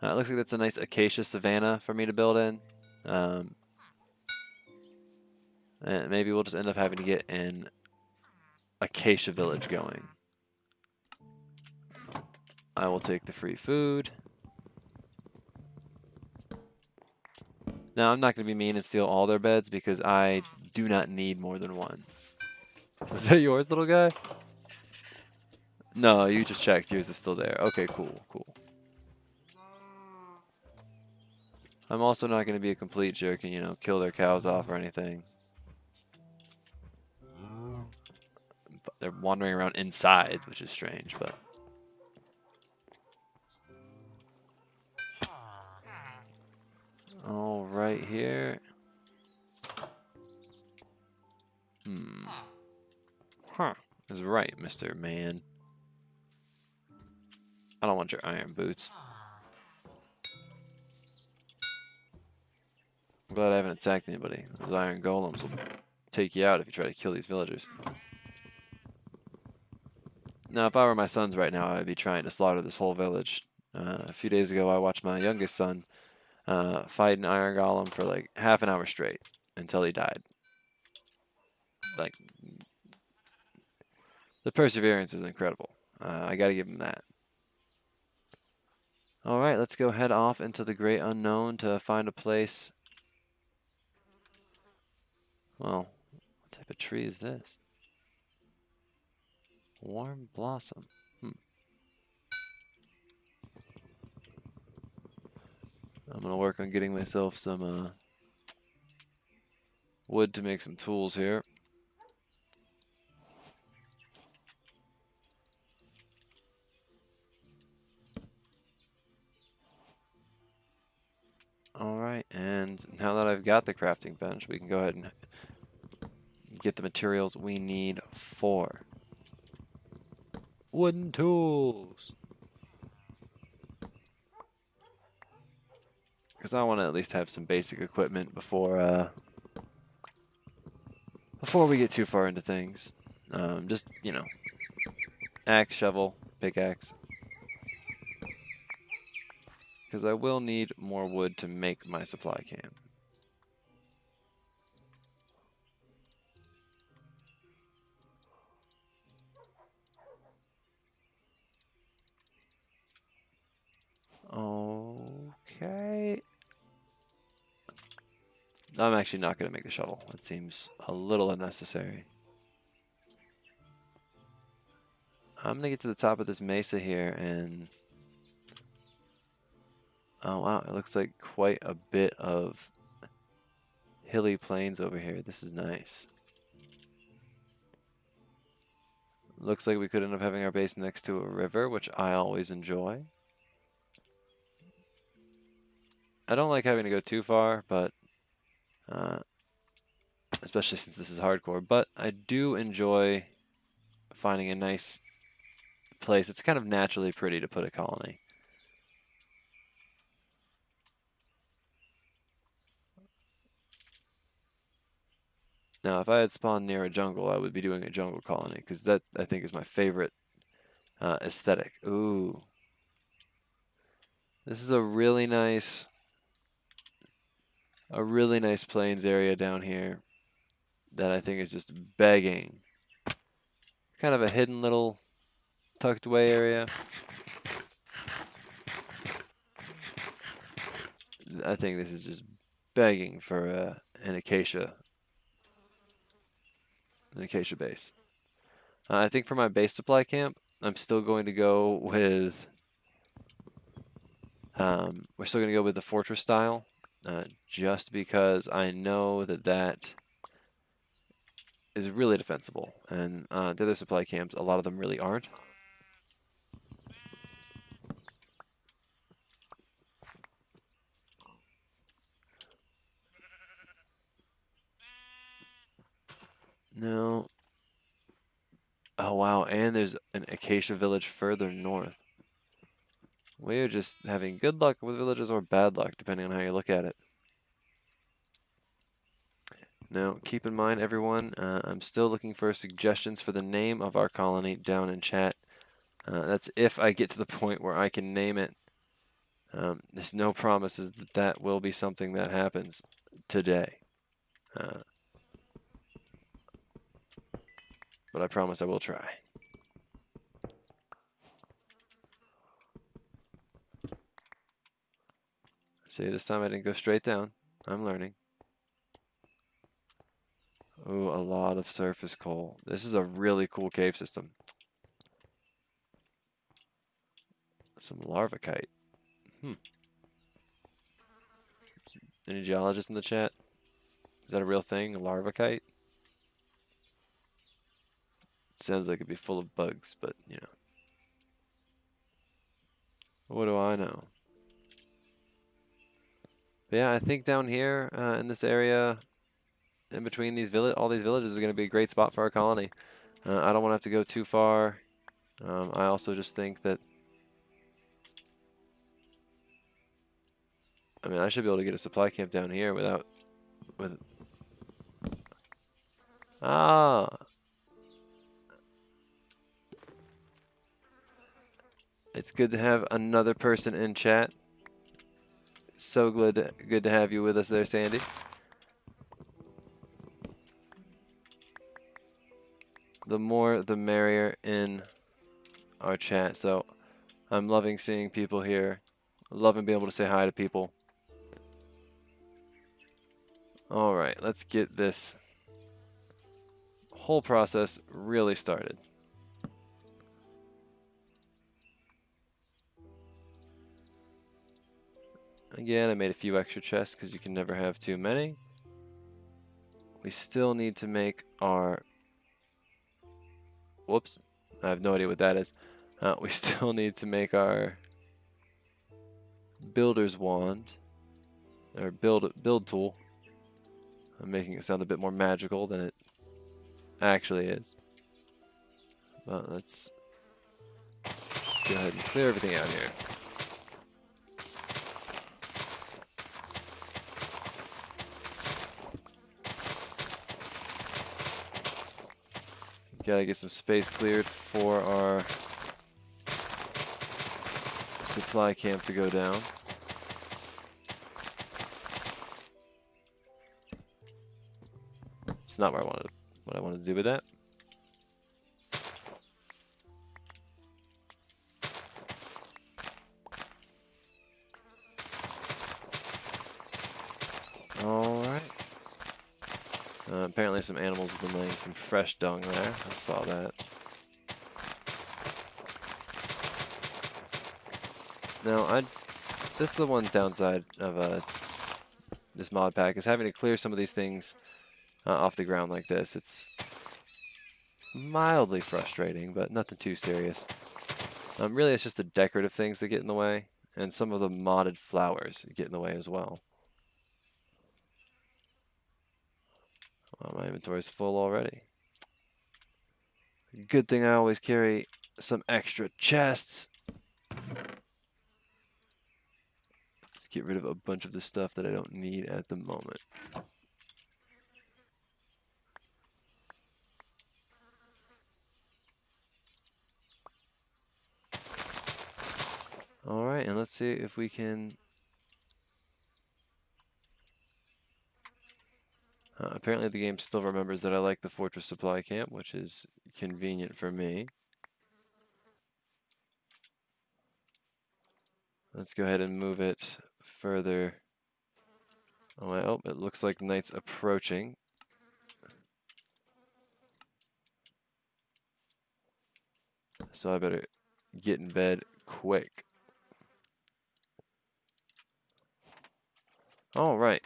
It looks like that's a nice acacia savanna for me to build in. And maybe we'll just end up having to get an acacia village going. I will take the free food. Now, I'm not going to be mean and steal all their beds because I do not need more than one. Was that yours, little guy? No, you just checked. Yours is still there. Okay, cool. I'm also not going to be a complete jerk and, you know, kill their cows off or anything. But they're wandering around inside, which is strange, but... All right, here. Huh. That's right, Mr. Man. I don't want your iron boots. I'm glad I haven't attacked anybody. Those iron golems will take you out if you try to kill these villagers. Now, if I were my sons right now, I'd be trying to slaughter this whole village. A few days ago, I watched my youngest son fight an iron golem for like half an hour straight until he died. Like, the perseverance is incredible. I gotta give him that. All right, let's go head off into the great unknown to find a place. Well, what type of tree is this? Warm blossom. I'm gonna work on getting myself some wood to make some tools here. All right, and now that I've got the crafting bench, we can go ahead and get the materials we need for wooden tools. Because I want to at least have some basic equipment before we get too far into things. Just, you know, axe, shovel, pickaxe. Because I will need more wood to make my supply camp. Okay. I'm actually not going to make the shovel. It seems a little unnecessary. I'm going to get to the top of this mesa here and... Oh, wow. It looks like quite a bit of hilly plains over here. This is nice. Looks like we could end up having our base next to a river, which I always enjoy. I don't like having to go too far, but especially since this is hardcore, but I do enjoy finding a nice place. It's kind of naturally pretty to put a colony. Now, if I had spawned near a jungle, I would be doing a jungle colony, because that, I think, is my favorite aesthetic. Ooh. This is a really nice plains area down here that I think is just begging. Kind of a hidden little tucked away area. I think this is just begging for an acacia base. I think for my base supply camp, I'm still going to go with we're still going to go with the fortress style, just because I know that that is really defensible, and the other supply camps, a lot of them really aren't. No. Oh wow, and there's an acacia village further north. We are just having good luck with villages or bad luck, depending on how you look at it. Now, keep in mind, everyone, I'm still looking for suggestions for the name of our colony down in chat. That's if I get to the point where I can name it. There's no promises that that will be something that happens today. But I promise I will try. See, this time I didn't go straight down. I'm learning. Ooh, a lot of surface coal. This is a really cool cave system. Some larvacite. Any geologists in the chat? Is that a real thing, a larvacite? It sounds like it'd be full of bugs, but, you know. What do I know? But yeah, I think down here in this area, in between these all these villages, is going to be a great spot for our colony. I don't want to have to go too far. I also just think that, I mean, I should be able to get a supply camp down here without, It's good to have another person in chat. So good to have you with us there, Sandy. The more, the merrier in our chat, so I'm loving seeing people here. Loving being able to say hi to people. Alright, let's get this whole process really started. Again, I made a few extra chests because you can never have too many. We still need to make our... Whoops. I have no idea what that is. We still need to make our builder's wand. Or build tool. I'm making it sound a bit more magical than it actually is. But let's just go ahead and clear everything out here. Gotta get some space cleared for our supply camp to go down. It's not what I wanted to do with that. Alright. Apparently some animals have been laying some fresh dung there. I saw that. Now, that's the one downside of this mod pack, is having to clear some of these things off the ground like this. It's mildly frustrating, but nothing too serious. Really, it's just the decorative things that get in the way, and some of the modded flowers get in the way as well. My inventory's full already. Good thing I always carry some extra chests. Let's get rid of a bunch of the stuff that I don't need at the moment. Alright, and let's see if we can... apparently the game still remembers that I like the Fortress Supply Camp, which is convenient for me. Let's go ahead and move it further. Oh, it looks like night's approaching. So I better get in bed quick. Alright.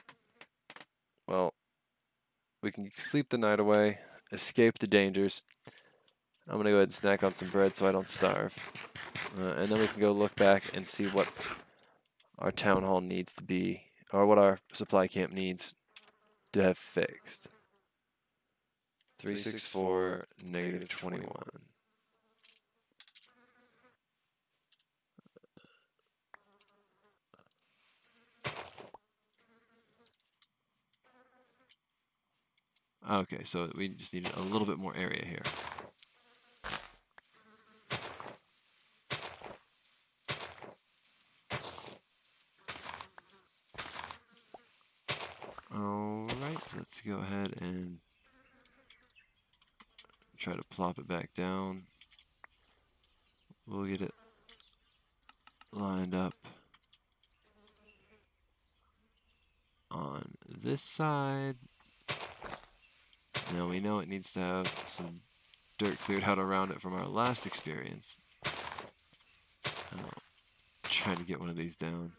Well, we can sleep the night away, escape the dangers. I'm going to go ahead and snack on some bread so I don't starve. And then we can go look back and see what our town hall needs to be, or what our supply camp needs to have fixed. 364, negative 21. Okay, so we just need a little bit more area here. Alright, let's go ahead and try to plop it back down. We'll get it lined up on this side. Now we know it needs to have some dirt cleared out around it from our last experience. Trying to get one of these down.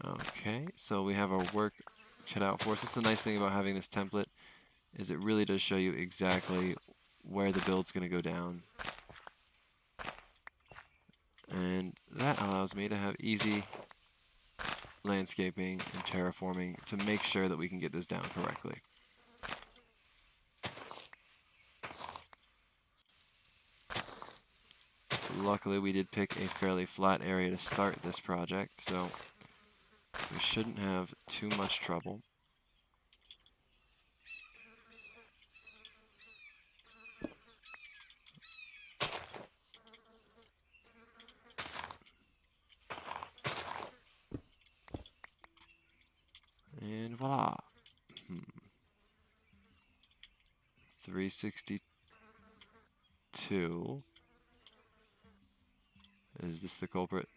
Okay, so we have our work cut out for us. That's the nice thing about having this template, is it really does show you exactly where the build's going to go down. And that allows me to have easy landscaping and terraforming to make sure that we can get this down correctly. Luckily, we did pick a fairly flat area to start this project, so we shouldn't have too much trouble. And voila. 362. Is this the culprit?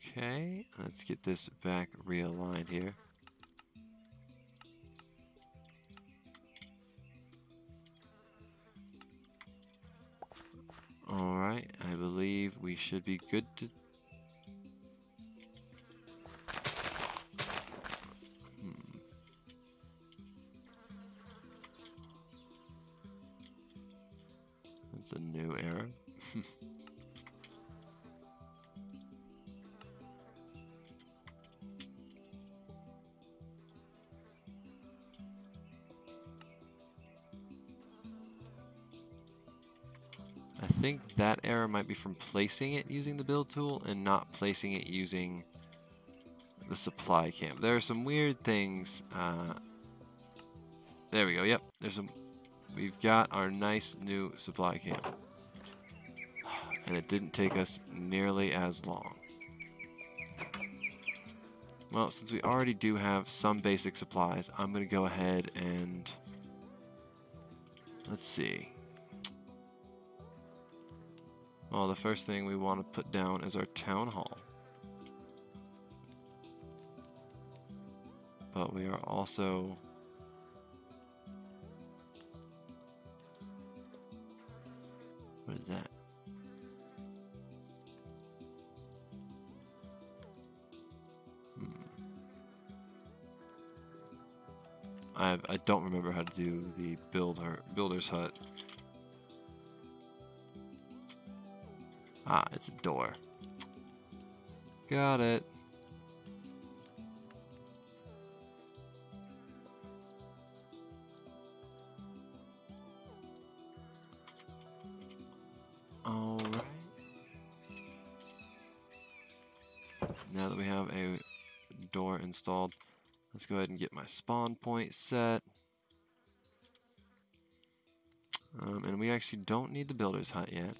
Okay, let's get this back realigned here. Alright, I believe we should be good to... That's a new error. I think that error might be from placing it using the build tool and not placing it using the supply camp. There are some weird things. There we go. Yep, there's some. We've got our nice new supply camp, and it didn't take us nearly as long. Well, since we already do have some basic supplies, I'm going to go ahead and let's see. Well, the first thing we want to put down is our town hall. But we are also... What is that? I don't remember how to do the builder's hut. Ah, it's a door. Got it. Alright. Now that we have a door installed, let's go ahead and get my spawn point set. And we actually don't need the builder's hut yet.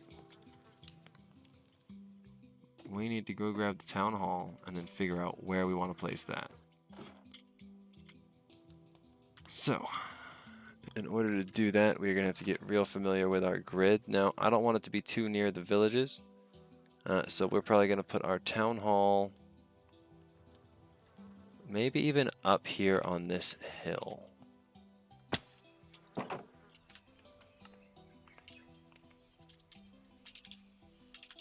We need to go grab the town hall and then figure out where we want to place that. So, in order to do that, we're going to have to get real familiar with our grid. Now, I don't want it to be too near the villages, so we're probably going to put our town hall maybe even up here on this hill.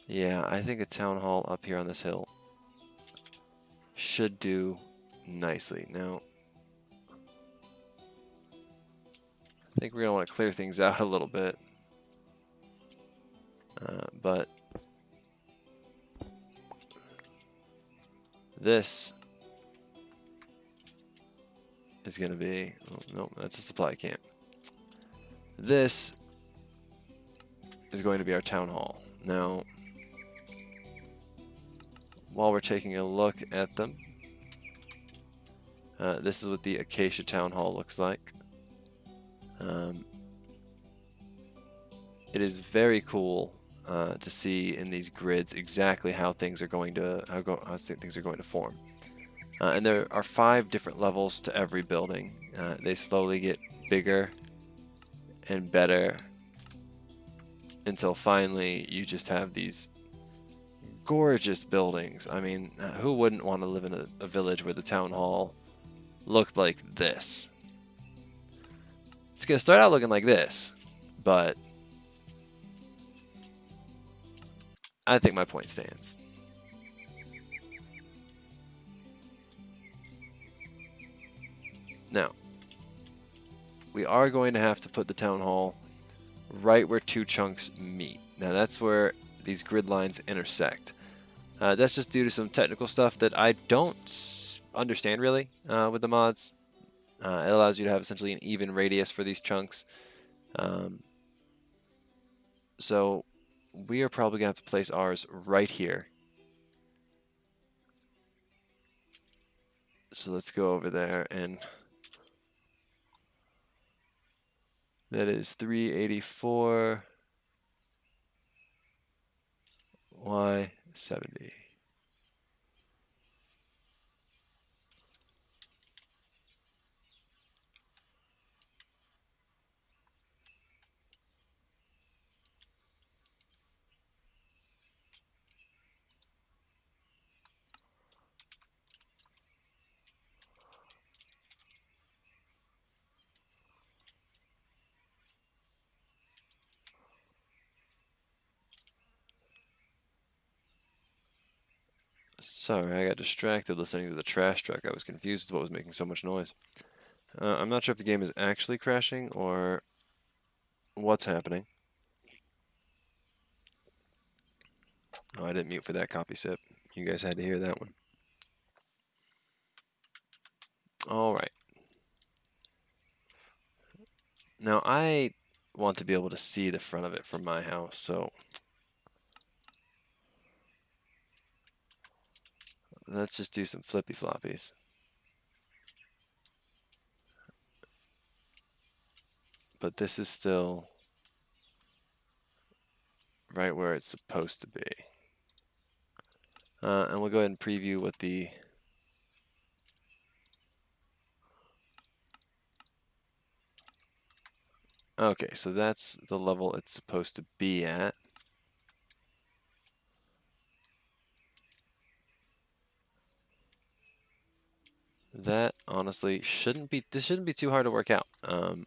Yeah, I think a town hall up here on this hill should do nicely. Now, I think we're going to want to clear things out a little bit. But this is going to be... Oh, no, that's a supply camp. This is going to be our town hall. Now, while we're taking a look at them, this is what the Acacia Town Hall looks like. It is very cool to see in these grids exactly how things are going to form. And there are 5 different levels to every building. They slowly get bigger and better until finally you just have these gorgeous buildings. I mean, who wouldn't want to live in a village where the town hall looked like this? It's going to start out looking like this, but I think my point stands. Now, we are going to have to put the town hall right where 2 chunks meet. Now, that's where these grid lines intersect. That's just due to some technical stuff that I don't understand really with the mods. It allows you to have essentially an even radius for these chunks. So we are probably going to have to place ours right here. So let's go over there and That is 384 y70. Sorry, I got distracted listening to the trash truck. I was confused with what was making so much noise. I'm not sure if the game is actually crashing or what's happening. Oh, I didn't mute for that coffee sip. You guys had to hear that one. All right. Now, I want to be able to see the front of it from my house, so let's just do some flippy floppies. But this is still right where it's supposed to be. And we'll go ahead and preview what the okay, so that's the level it's supposed to be at. That honestly shouldn't be, this shouldn't be too hard to work out. I'm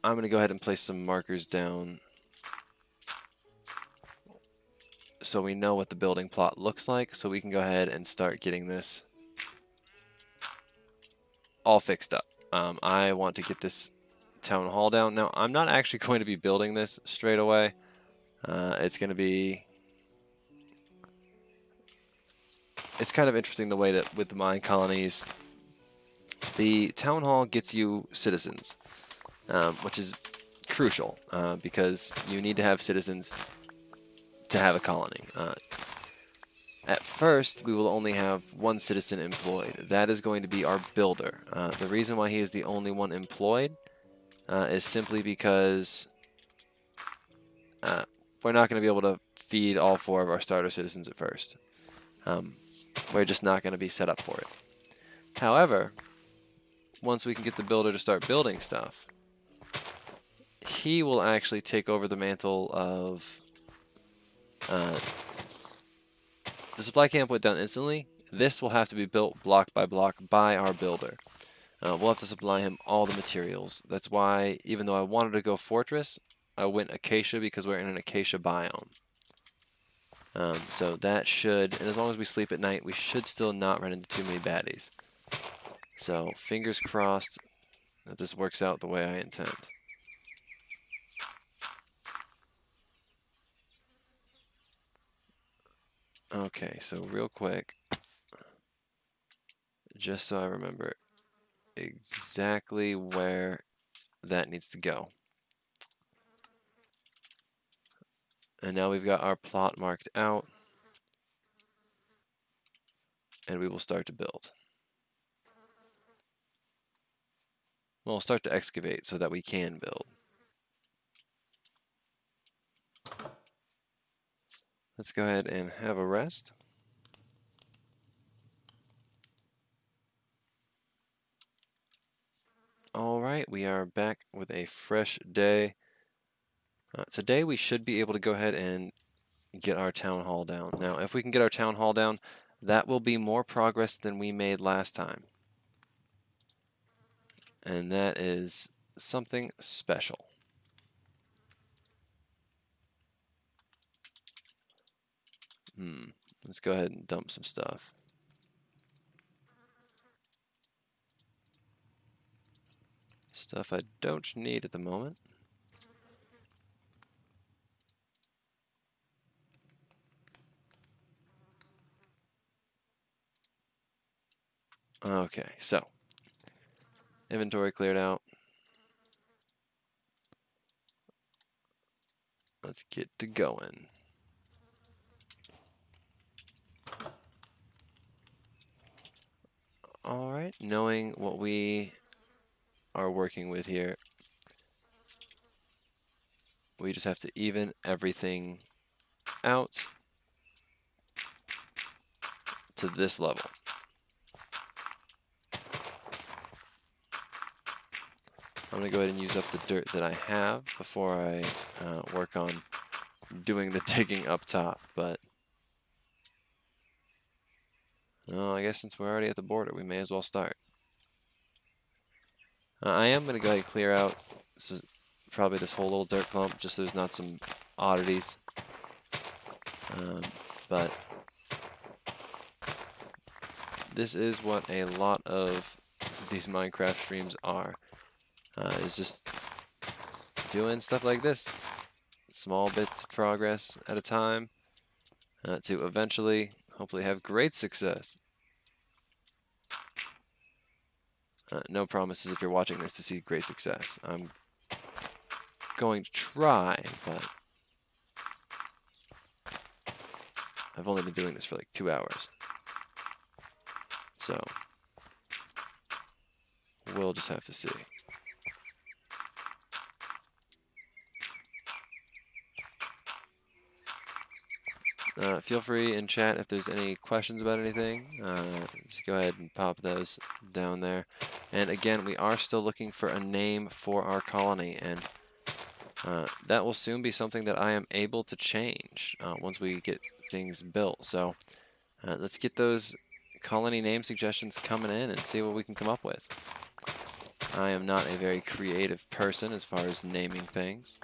going to go ahead and place some markers down so we know what the building plot looks like, so we can go ahead and start getting this all fixed up. I want to get this town hall down. Now, I'm not actually going to be building this straight away. It's going to be... It's kind of interesting the way that with the mine colonies, the town hall gets you citizens, which is crucial because you need to have citizens to have a colony. At first, we will only have one citizen employed. That is going to be our builder. The reason why he is the only one employed is simply because we're not going to be able to feed all 4 of our starter citizens at first. We're just not going to be set up for it. However, once we can get the builder to start building stuff, he will actually take over the mantle of... the supply camp went down instantly. This will have to be built block by block by our builder. We'll have to supply him all the materials. That's why, even though I wanted to go fortress, I went acacia because we're in an acacia biome. So that should, and as long as we sleep at night, we should still not run into too many baddies. So fingers crossed that this works out the way I intend. Okay, so real quick, just so I remember exactly where that needs to go. And now we've got our plot marked out, and we will start to build. We'll start to excavate so that we can build. Let's go ahead and have a rest. All right, we are back with a fresh day. Today we should be able to go ahead and get our town hall down. Now, if we can get our town hall down, that will be more progress than we made last time. And that is something special. Let's go ahead and dump some stuff. Stuff I don't need at the moment. Okay, so inventory cleared out. Let's get to going. All right, knowing what we are working with here. We just have to even everything out to this level. I'm going to go ahead and use up the dirt that I have before I work on doing the digging up top. But no, I guess since we're already at the border, we may as well start. I am going to go ahead and clear out probably this whole little dirt clump, just so there's not some oddities. But this is what a lot of these Minecraft streams are. Is just doing stuff like this. Small bits of progress at a time to eventually, hopefully, have great success. No promises if you're watching this to see great success. I'm going to try, but I've only been doing this for like 2 hours. So we'll just have to see. Feel free in chat if there's any questions about anything. Just go ahead and pop those down there. And again, we are still looking for a name for our colony, and that will soon be something that I am able to change once we get things built. So let's get those colony name suggestions coming in and see what we can come up with. I am not a very creative person as far as naming things,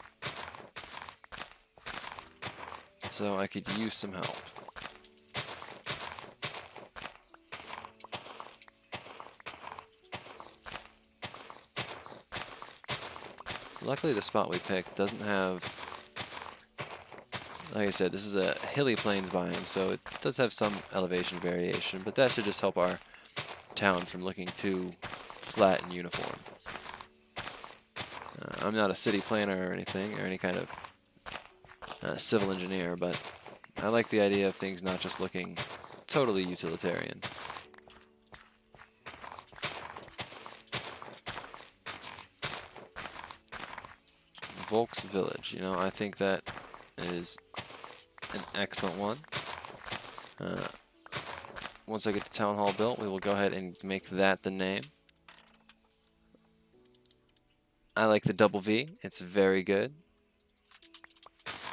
so I could use some help. Luckily, the spot we picked doesn't have, like I said, this is a hilly plains biome, so it does have some elevation variation, but that should just help our town from looking too flat and uniform. I'm not a city planner or anything, or any kind of civil engineer, but I like the idea of things not just looking totally utilitarian. Volks Village, you know, I think that is an excellent one. Once I get the town hall built, we will go ahead and make that the name. I like the double V, it's very good.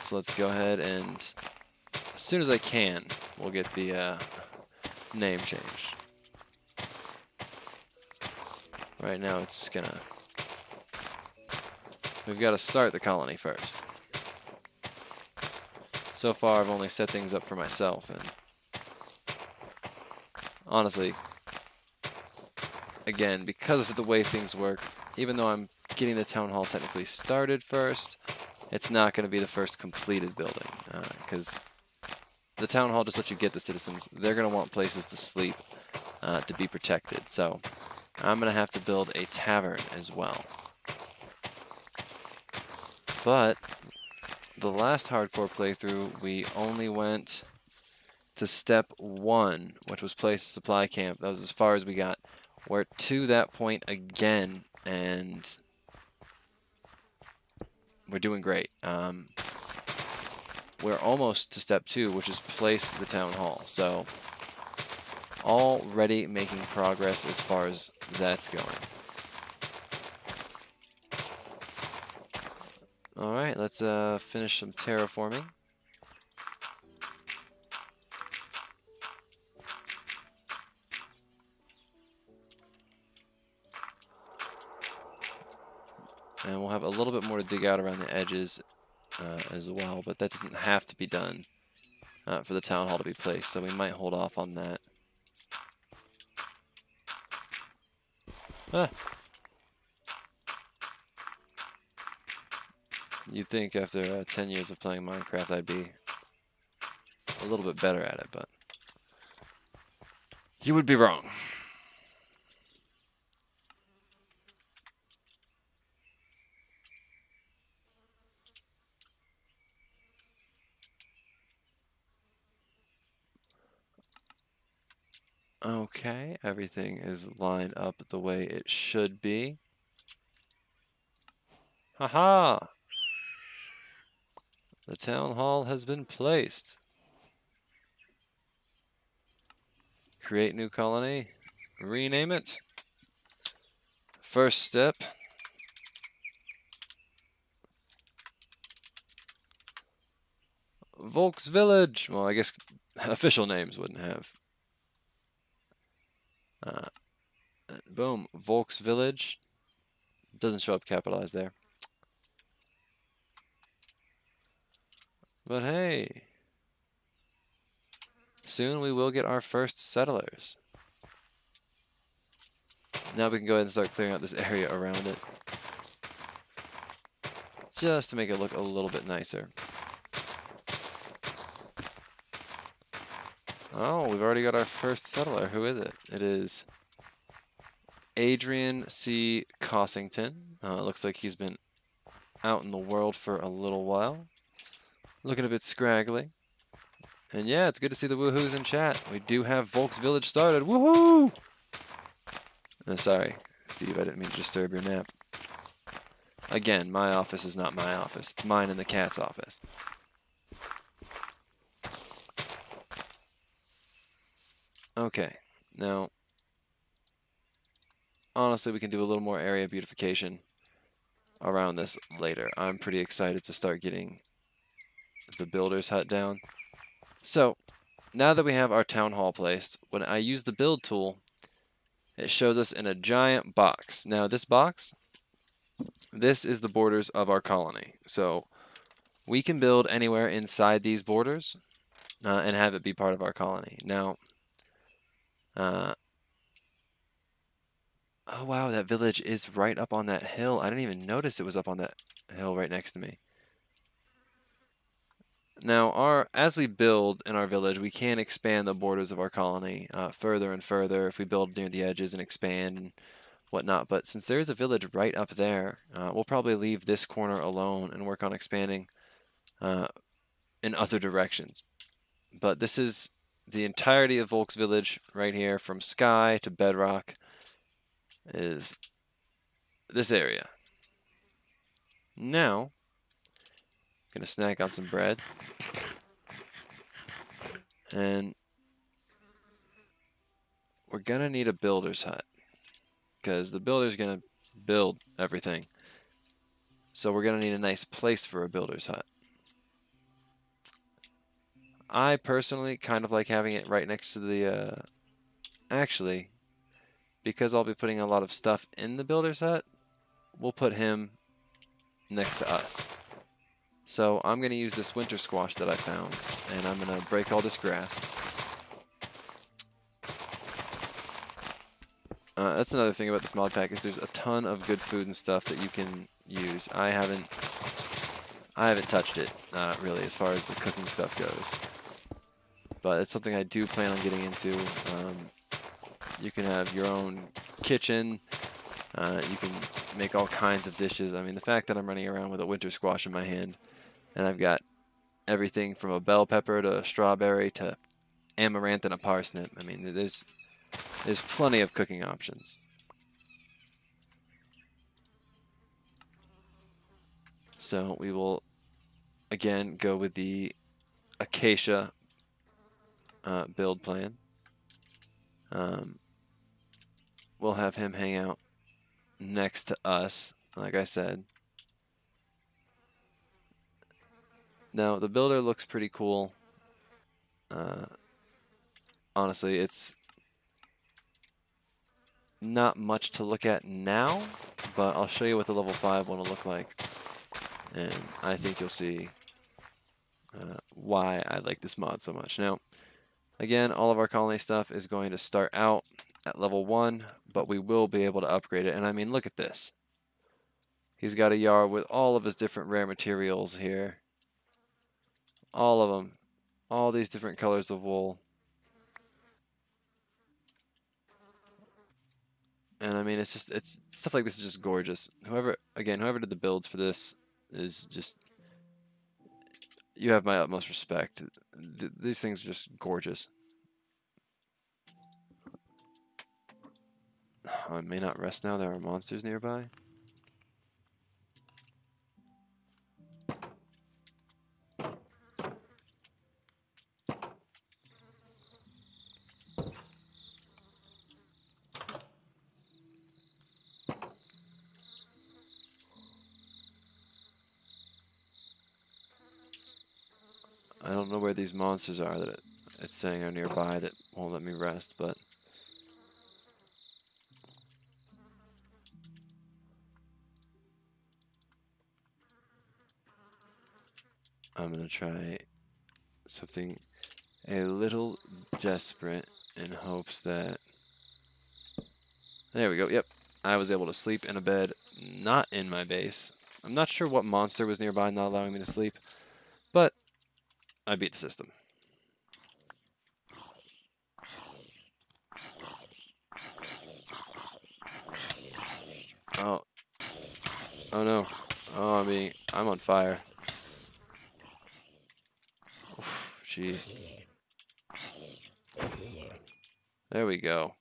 So let's go ahead and, as soon as I can, we'll get the name changed. Right now it's just gonna, we've got to start the colony first. So far I've only set things up for myself, and honestly, again, because of the way things work, even though I'm getting the town hall technically started first, it's not going to be the first completed building, because the town hall just lets you get the citizens. They're going to want places to sleep, to be protected. So I'm going to have to build a tavern as well. But the last hardcore playthrough, we only went to step 1, which was place a supply camp. That was as far as we got. We're to that point again, and we're doing great. We're almost to step 2, which is place the town hall. So already making progress as far as that's going. All right, let's finish some terraforming. And we'll have a little bit more to dig out around the edges as well, but that doesn't have to be done for the town hall to be placed, so we might hold off on that. You'd think after 10 years of playing Minecraft I'd be a little bit better at it, but you would be wrong. Okay, everything is lined up the way it should be. Haha! The town hall has been placed. Create new colony. Rename it. First step. Volks Village. Well, I guess official names wouldn't have. Boom. Volks Village. Doesn't show up capitalized there. But hey. Soon we will get our first settlers. Now we can go ahead and start clearing out this area around it. Just to make it look a little bit nicer. Oh, we've already got our first settler. Who is it? It is Adrian C. Cossington. Looks like he's been out in the world for a little while. Looking a bit scraggly. And yeah, it's good to see the woohoos in chat. We do have Volks Village started. Woohoo! Sorry, Steve, I didn't mean to disturb your nap. Again, my office is not my office. It's mine and the cat's office. Okay, now, honestly, we can do a little more area beautification around this later. I'm pretty excited to start getting the builder's hut down. So, now that we have our town hall placed, when I use the build tool, it shows us in a giant box. Now, this box, this is the borders of our colony. So, we can build anywhere inside these borders and have it be part of our colony. Now, oh wow, that village is right up on that hill. I didn't even notice it was up on that hill right next to me. Now, as we build in our village, we can expand the borders of our colony further and further if we build near the edges and expand and whatnot. But since there is a village right up there, we'll probably leave this corner alone and work on expanding in other directions. But this is the entirety of Volks Village right here, from sky to bedrock, is this area. Now, gonna snack on some bread. And we're gonna need a builder's hut, because the builder's gonna build everything. So we're gonna need a nice place for a builder's hut. I personally kind of like having it right next to the, actually, because I'll be putting a lot of stuff in the builder's hut, we'll put him next to us. So I'm going to use this winter squash that I found, and I'm going to break all this grass. That's another thing about this mod pack, is there's a ton of good food and stuff that you can use. I haven't touched it, really, as far as the cooking stuff goes. But it's something I do plan on getting into. You can have your own kitchen. You can make all kinds of dishes. I mean, the fact that I'm running around with a winter squash in my hand, and I've got everything from a bell pepper to a strawberry to amaranth and a parsnip. I mean, there's plenty of cooking options. So we will, again, go with the acacia build plan. We'll have him hang out next to us, like I said. Now, the builder looks pretty cool. Honestly, it's not much to look at now, but I'll show you what the level 5 one will look like. And I think you'll see why I like this mod so much. Now, again, all of our colony stuff is going to start out at level 1, but we will be able to upgrade it. And I mean, look at this. He's got a yard with all of his different rare materials here. All of them. All these different colors of wool. And I mean, it's stuff like this is just gorgeous. Whoever did the builds for this is just, you have my utmost respect. These things are just gorgeous. Oh, I may not rest now. There are monsters nearby. I don't know where these monsters are that it's saying are nearby that won't let me rest, but I'm gonna try something a little desperate in hopes that... There we go. Yep. I was able to sleep in a bed not in my base. I'm not sure what monster was nearby not allowing me to sleep, but I beat the system. Oh. Oh no. Oh, I'm on fire. Jeez. There we go.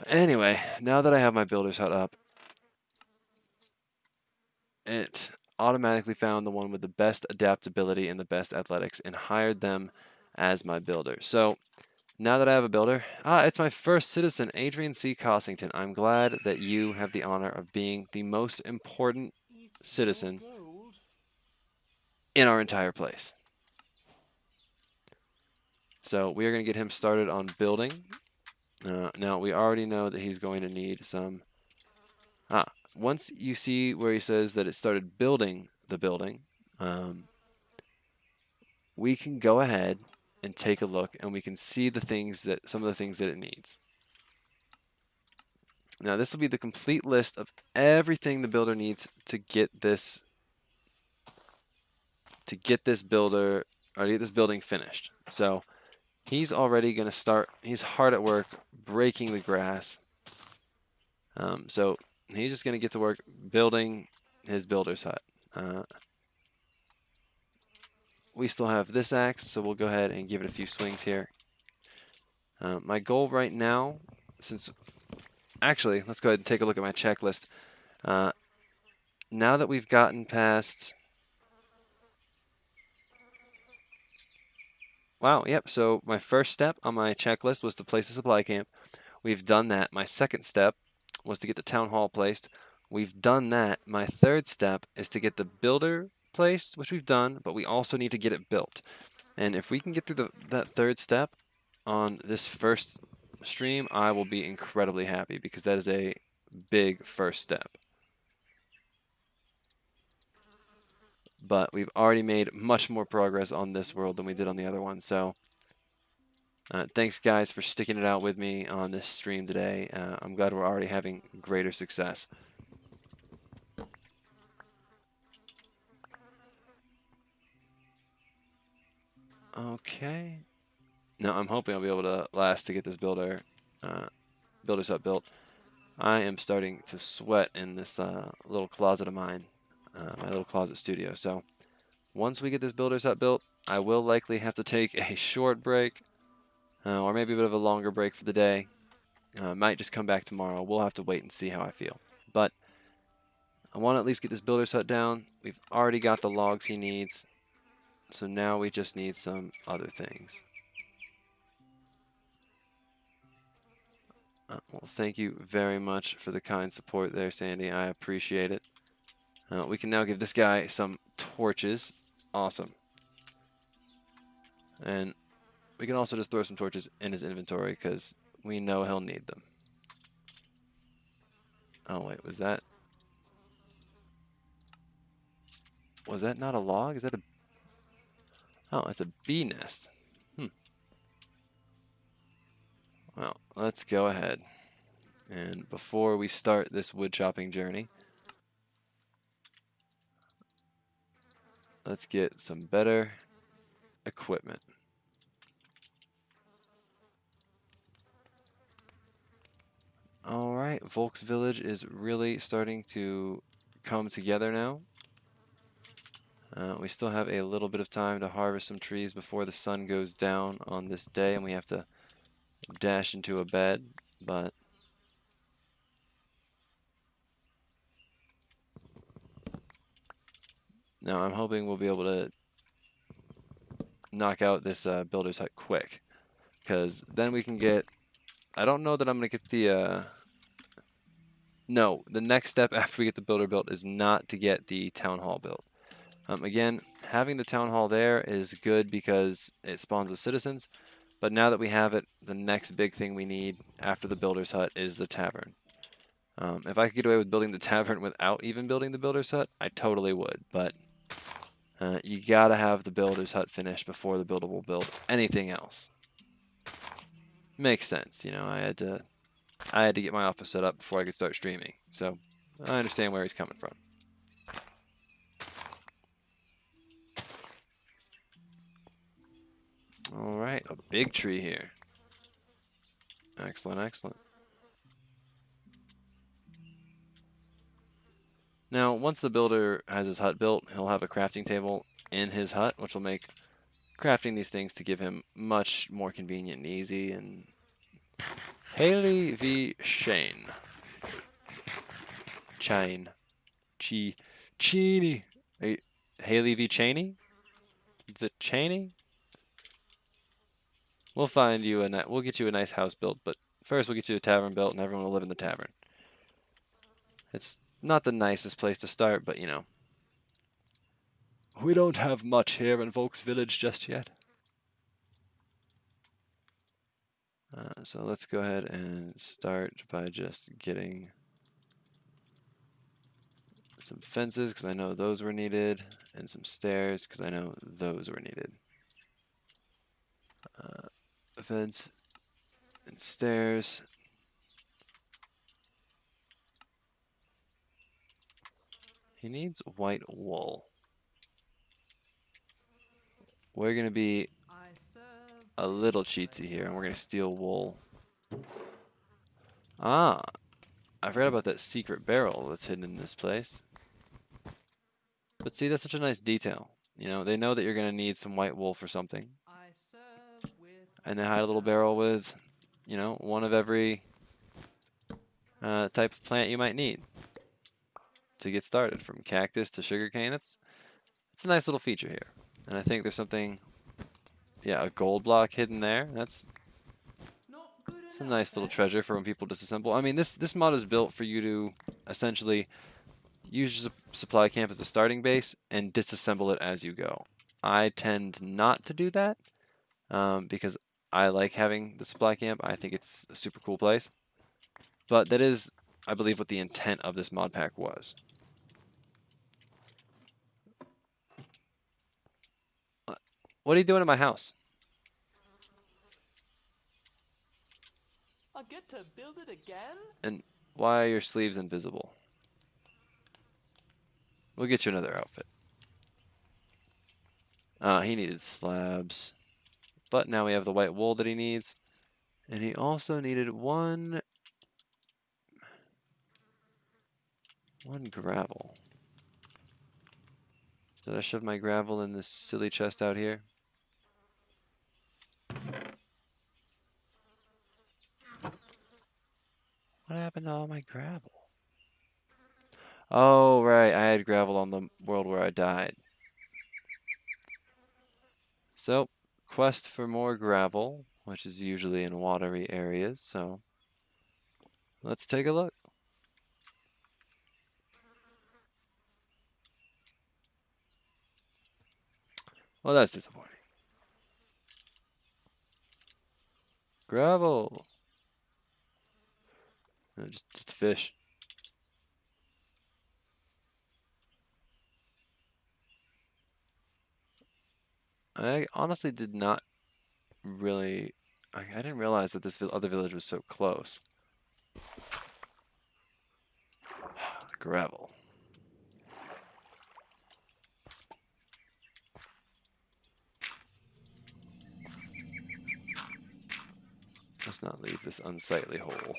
Anyway, now that I have my builder's hut up, it automatically found the one with the best adaptability and the best athletics and hired them as my builder. So now that I have a builder, it's my first citizen, Adrian C. Cossington. I'm glad that you have the honor of being the most important citizen in our entire place. So we are going to get him started on building. Now, we already know that he's going to need some... once you see where he says that it started building the building, we can go ahead and take a look, and we can see some of the things that it needs. Now, this will be the complete list of everything the builder needs to get this building finished. So he's already going to start. He's hard at work breaking the grass. So he's just going to get to work building his builder's hut. We still have this axe, so we'll go ahead and give it a few swings here. My goal right now, actually, let's go ahead and take a look at my checklist. Now that we've gotten past... Wow, yep, so my first step on my checklist was to place a supply camp. We've done that. My second step was to get the town hall placed. We've done that. My third step is to get the builder placed, which we've done, but we also need to get it built. And if we can get through that third step on this first stream, I will be incredibly happy because that is a big first step. But we've already made much more progress on this world than we did on the other one. So thanks, guys, for sticking it out with me on this stream today. I'm glad we're already having greater success. Okay. Now, I'm hoping I'll be able to last to get this builder's hut built. I am starting to sweat in this little closet of mine, my little closet studio. So once we get this builder's hut built, I will likely have to take a short break, or maybe a bit of a longer break for the day. Might just come back tomorrow. We'll have to wait and see how I feel. But I want to at least get this builder's hut down. We've already got the logs he needs. So now we just need some other things. Well, thank you very much for the kind support there, Sandy. I appreciate it. We can now give this guy some torches. Awesome. And we can also just throw some torches in his inventory because we know he'll need them. Oh, wait, was that not a log? Is that a... Oh, it's a bee nest. Well, let's go ahead. And before we start this wood chopping journey, let's get some better equipment. All right, Volk's Village is really starting to come together now. We still have a little bit of time to harvest some trees before the sun goes down on this day, and we have to dash into a bed, but now I'm hoping we'll be able to knock out this builder's hut quick, because then we can get... I don't know that I'm going to get the... No, the next step after we get the builder built is not to get the town hall built. Again, having the town hall there is good because it spawns the citizens, but now that we have it, the next big thing we need after the builder's hut is the tavern. If I could get away with building the tavern without even building the builder's hut, I totally would, but you gotta have the builder's hut finished before the builder will build anything else. Makes sense, you know, I had to get my office set up before I could start streaming, so I understand where he's coming from. Alright, a big tree here. Excellent, excellent. Now, once the builder has his hut built, he'll have a crafting table in his hut, which will make crafting these things to give him much more convenient and easy. And Haley v. Shane. Cheney. Haley v. Cheney? Is it Cheney? We'll find you we'll get you a nice house built, but first we'll get you a tavern built and everyone will live in the tavern. It's not the nicest place to start, but you know. We don't have much here in Volks Village just yet. So let's go ahead and start by just getting some fences, because I know those were needed, and some stairs, because I know those were needed. A fence and stairs. He needs white wool. We're going to be a little cheatsy here, and we're going to steal wool. Ah, I forgot about that secret barrel that's hidden in this place. But see, that's such a nice detail. You know, they know that you're going to need some white wool for something. And they hide a little barrel with, you know, one of every type of plant you might need to get started, from cactus to sugarcane. It's a nice little feature here. And I think there's something, yeah, a gold block hidden there. It's a nice little treasure for when people disassemble. I mean, this mod is built for you to essentially use your supply camp as a starting base and disassemble it as you go. I tend not to do that because I like having the supply camp. I think it's a super cool place. But that is, I believe, what the intent of this mod pack was. What are you doing in my house? I get to build it again? And why are your sleeves invisible? We'll get you another outfit. He needed slabs. But now we have the white wool that he needs. And he also needed one gravel. Did I shove my gravel in this silly chest out here? What happened to all my gravel? Oh, right. I had gravel on the world where I died. So, quest for more gravel, which is usually in watery areas. So, let's take a look. Well, that's disappointing. Gravel. No, just a fish. I honestly did not really... I didn't realize that this other village was so close. Gravel. Let's not leave this unsightly hole.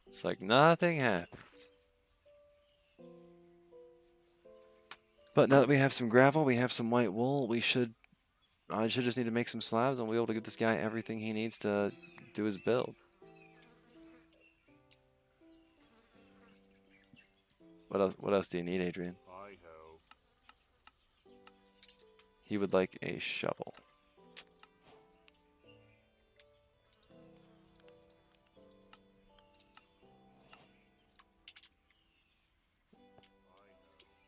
It's like nothing happened. But now that we have some gravel, we have some white wool, I should just need to make some slabs and we'll be able to give this guy everything he needs to do his build. What else do you need, Adrian? He would like a shovel.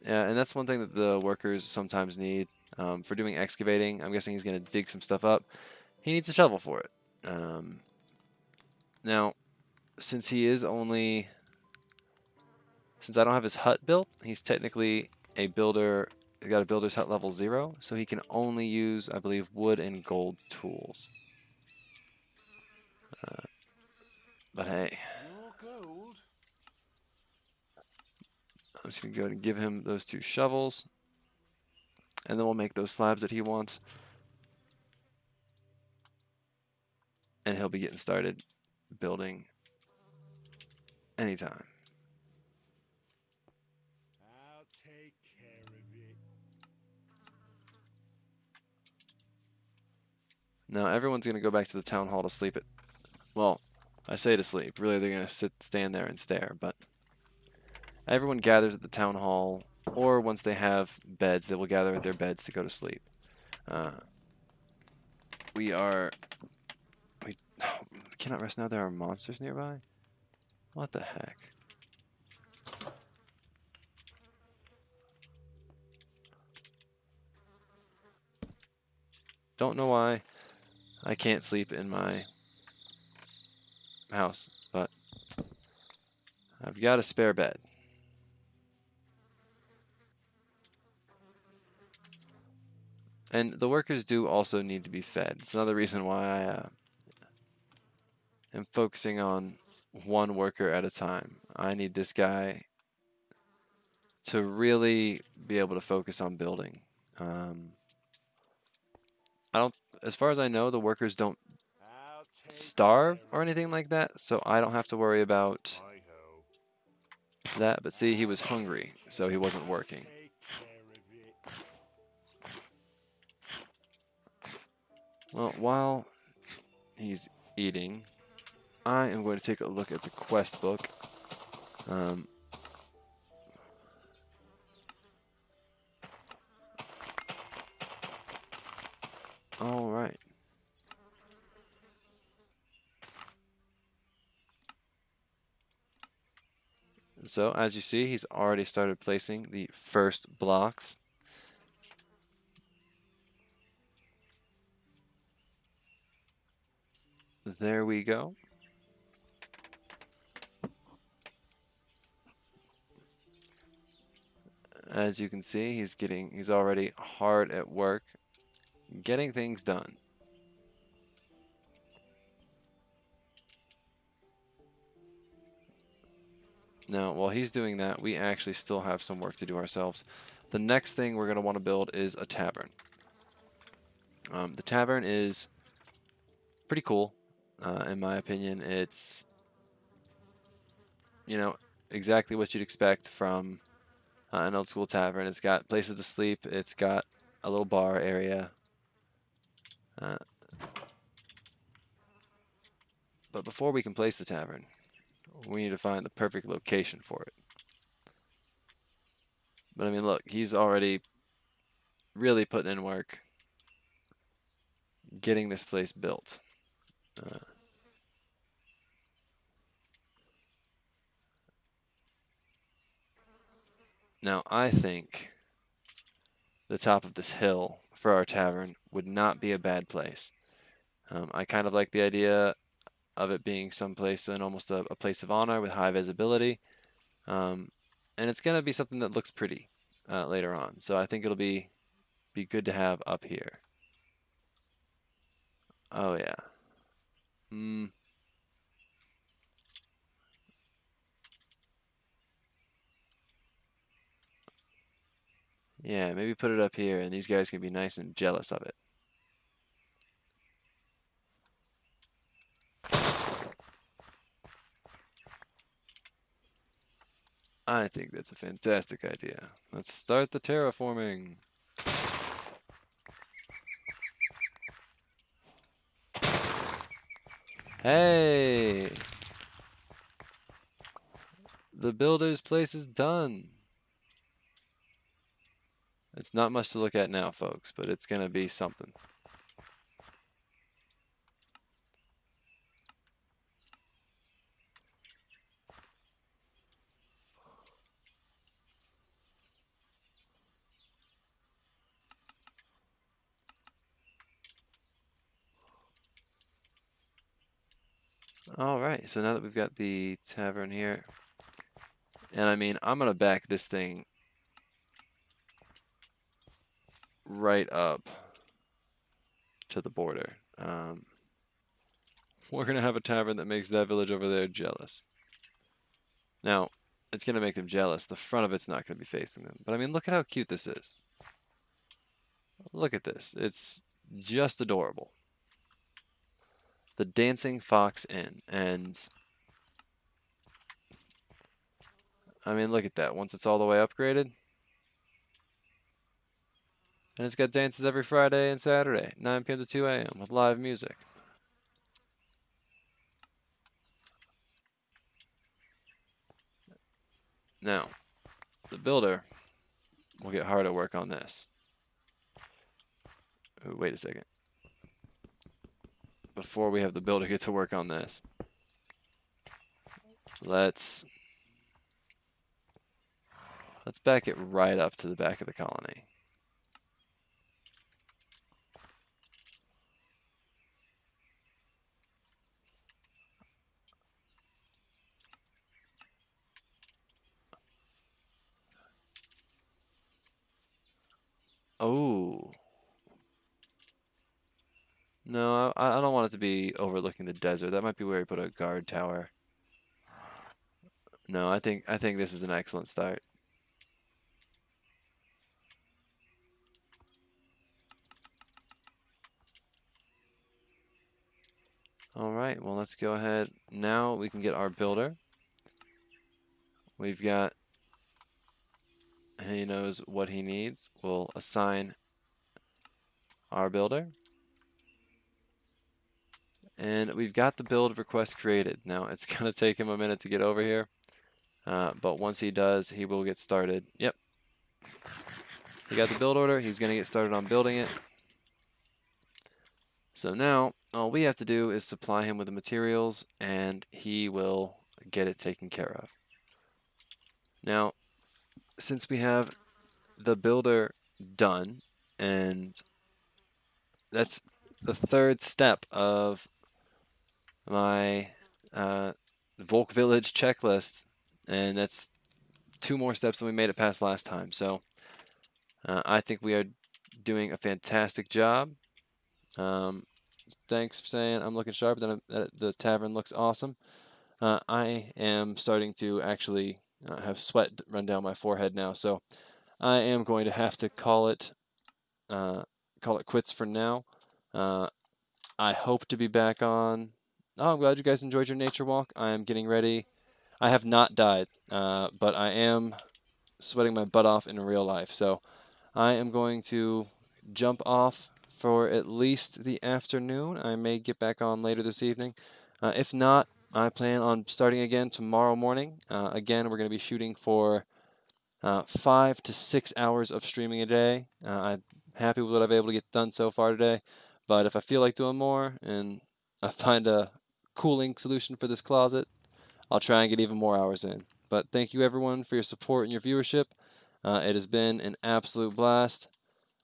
Yeah, and that's one thing that the workers sometimes need for doing excavating. I'm guessing he's going to dig some stuff up. He needs a shovel for it. Now, since he is only, since I don't have his hut built, he's technically a builder. He's got a builder's hut level 0, so he can only use, I believe, wood and gold tools. But hey, Your gold. I'm just going to go ahead and give him those 2 shovels, and then we'll make those slabs that he wants. And he'll be getting started building anytime. I'll take care of it. Now everyone's going to go back to the town hall to sleep. Well, I say to sleep. Really, they're going to stand there and stare. But everyone gathers at the town hall, or once they have beds, they will gather at their beds to go to sleep. We cannot rest now. There are monsters nearby. What the heck? Don't know why I can't sleep in my house, but I've got a spare bed. And the workers do also need to be fed. It's another reason why I am focusing on one worker at a time. I need this guy to really be able to focus on building. I don't, as far as I know, the workers don't I'll take starve care or of anything like that, so I don't have to worry about it. Hi-ho. that. But see, he was hungry, so he wasn't working. Take care of it. Well, while he's eating, I am going to take a look at the quest book. All right. So, as you see, he's already started placing the first blocks. There we go. As you can see, he's already hard at work getting things done. Now, while he's doing that, we actually still have some work to do ourselves. The next thing we're going to want to build is a tavern. The tavern is pretty cool, in my opinion. It's, you know, exactly what you'd expect from an old school tavern. It's got places to sleep. It's got a little bar area. But before we can place the tavern, we need to find the perfect location for it. But I mean, look, he's already really putting in work getting this place built. Now, I think the top of this hill for our tavern would not be a bad place. I kind of like the idea of it being someplace in almost a place of honor with high visibility. And it's going to be something that looks pretty later on. So I think it'll be good to have up here. Oh, yeah. Yeah, maybe put it up here and these guys can be nice and jealous of it. I think that's a fantastic idea. Let's start the terraforming. Hey! The builder's place is done. It's not much to look at now, folks, but it's going to be something. All right, so now that we've got the tavern here, and I mean, I'm gonna back this thing right up to the border. We're gonna have a tavern that makes that village over there jealous. Now, it's gonna make them jealous. The front of it's not gonna be facing them, but I mean, look at how cute this is. Look at this. It's just adorable. The Dancing Fox Inn, and I mean, look at that. Once it's all the way upgraded, and it's got dances every Friday and Saturday, 9 p.m. to 2 a.m. with live music. Now, the builder will get hard at work on this. Ooh, wait a second. Before we have the builder get to work on this, let's back it right up to the back of the colony. Oh. No, I don't want it to be overlooking the desert. That might be where we put a guard tower. No, I think this is an excellent start. All right, well, let's go ahead. Now we can get our builder. We've got, he knows what he needs. We'll assign our builder. And we've got the build request created. Now, it's going to take him a minute to get over here. But once he does, he will get started. Yep. He got the build order. He's going to get started on building it. So now, all we have to do is supply him with the materials, and he will get it taken care of. Now, since we have the builder done, and that's the third step of my Volk Village checklist, and that's 2 more steps than we made it past last time. So I think we are doing a fantastic job. Thanks for saying I'm looking sharp. Then the tavern looks awesome. I am starting to actually have sweat run down my forehead now, so I am going to have to call it quits for now. I hope to be back on. Oh, I'm glad you guys enjoyed your nature walk. I am getting ready. I have not died, but I am sweating my butt off in real life. So I am going to jump off for at least the afternoon. I may get back on later this evening. If not, I plan on starting again tomorrow morning. Again, we're going to be shooting for 5 to 6 hours of streaming a day. I'm happy with what I've been able to get done so far today. But if I feel like doing more and I find a cooling solution for this closet, I'll try and get even more hours in. But thank you everyone for your support and your viewership. It has been an absolute blast.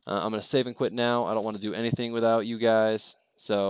I'm going to save and quit now. I don't want to do anything without you guys. So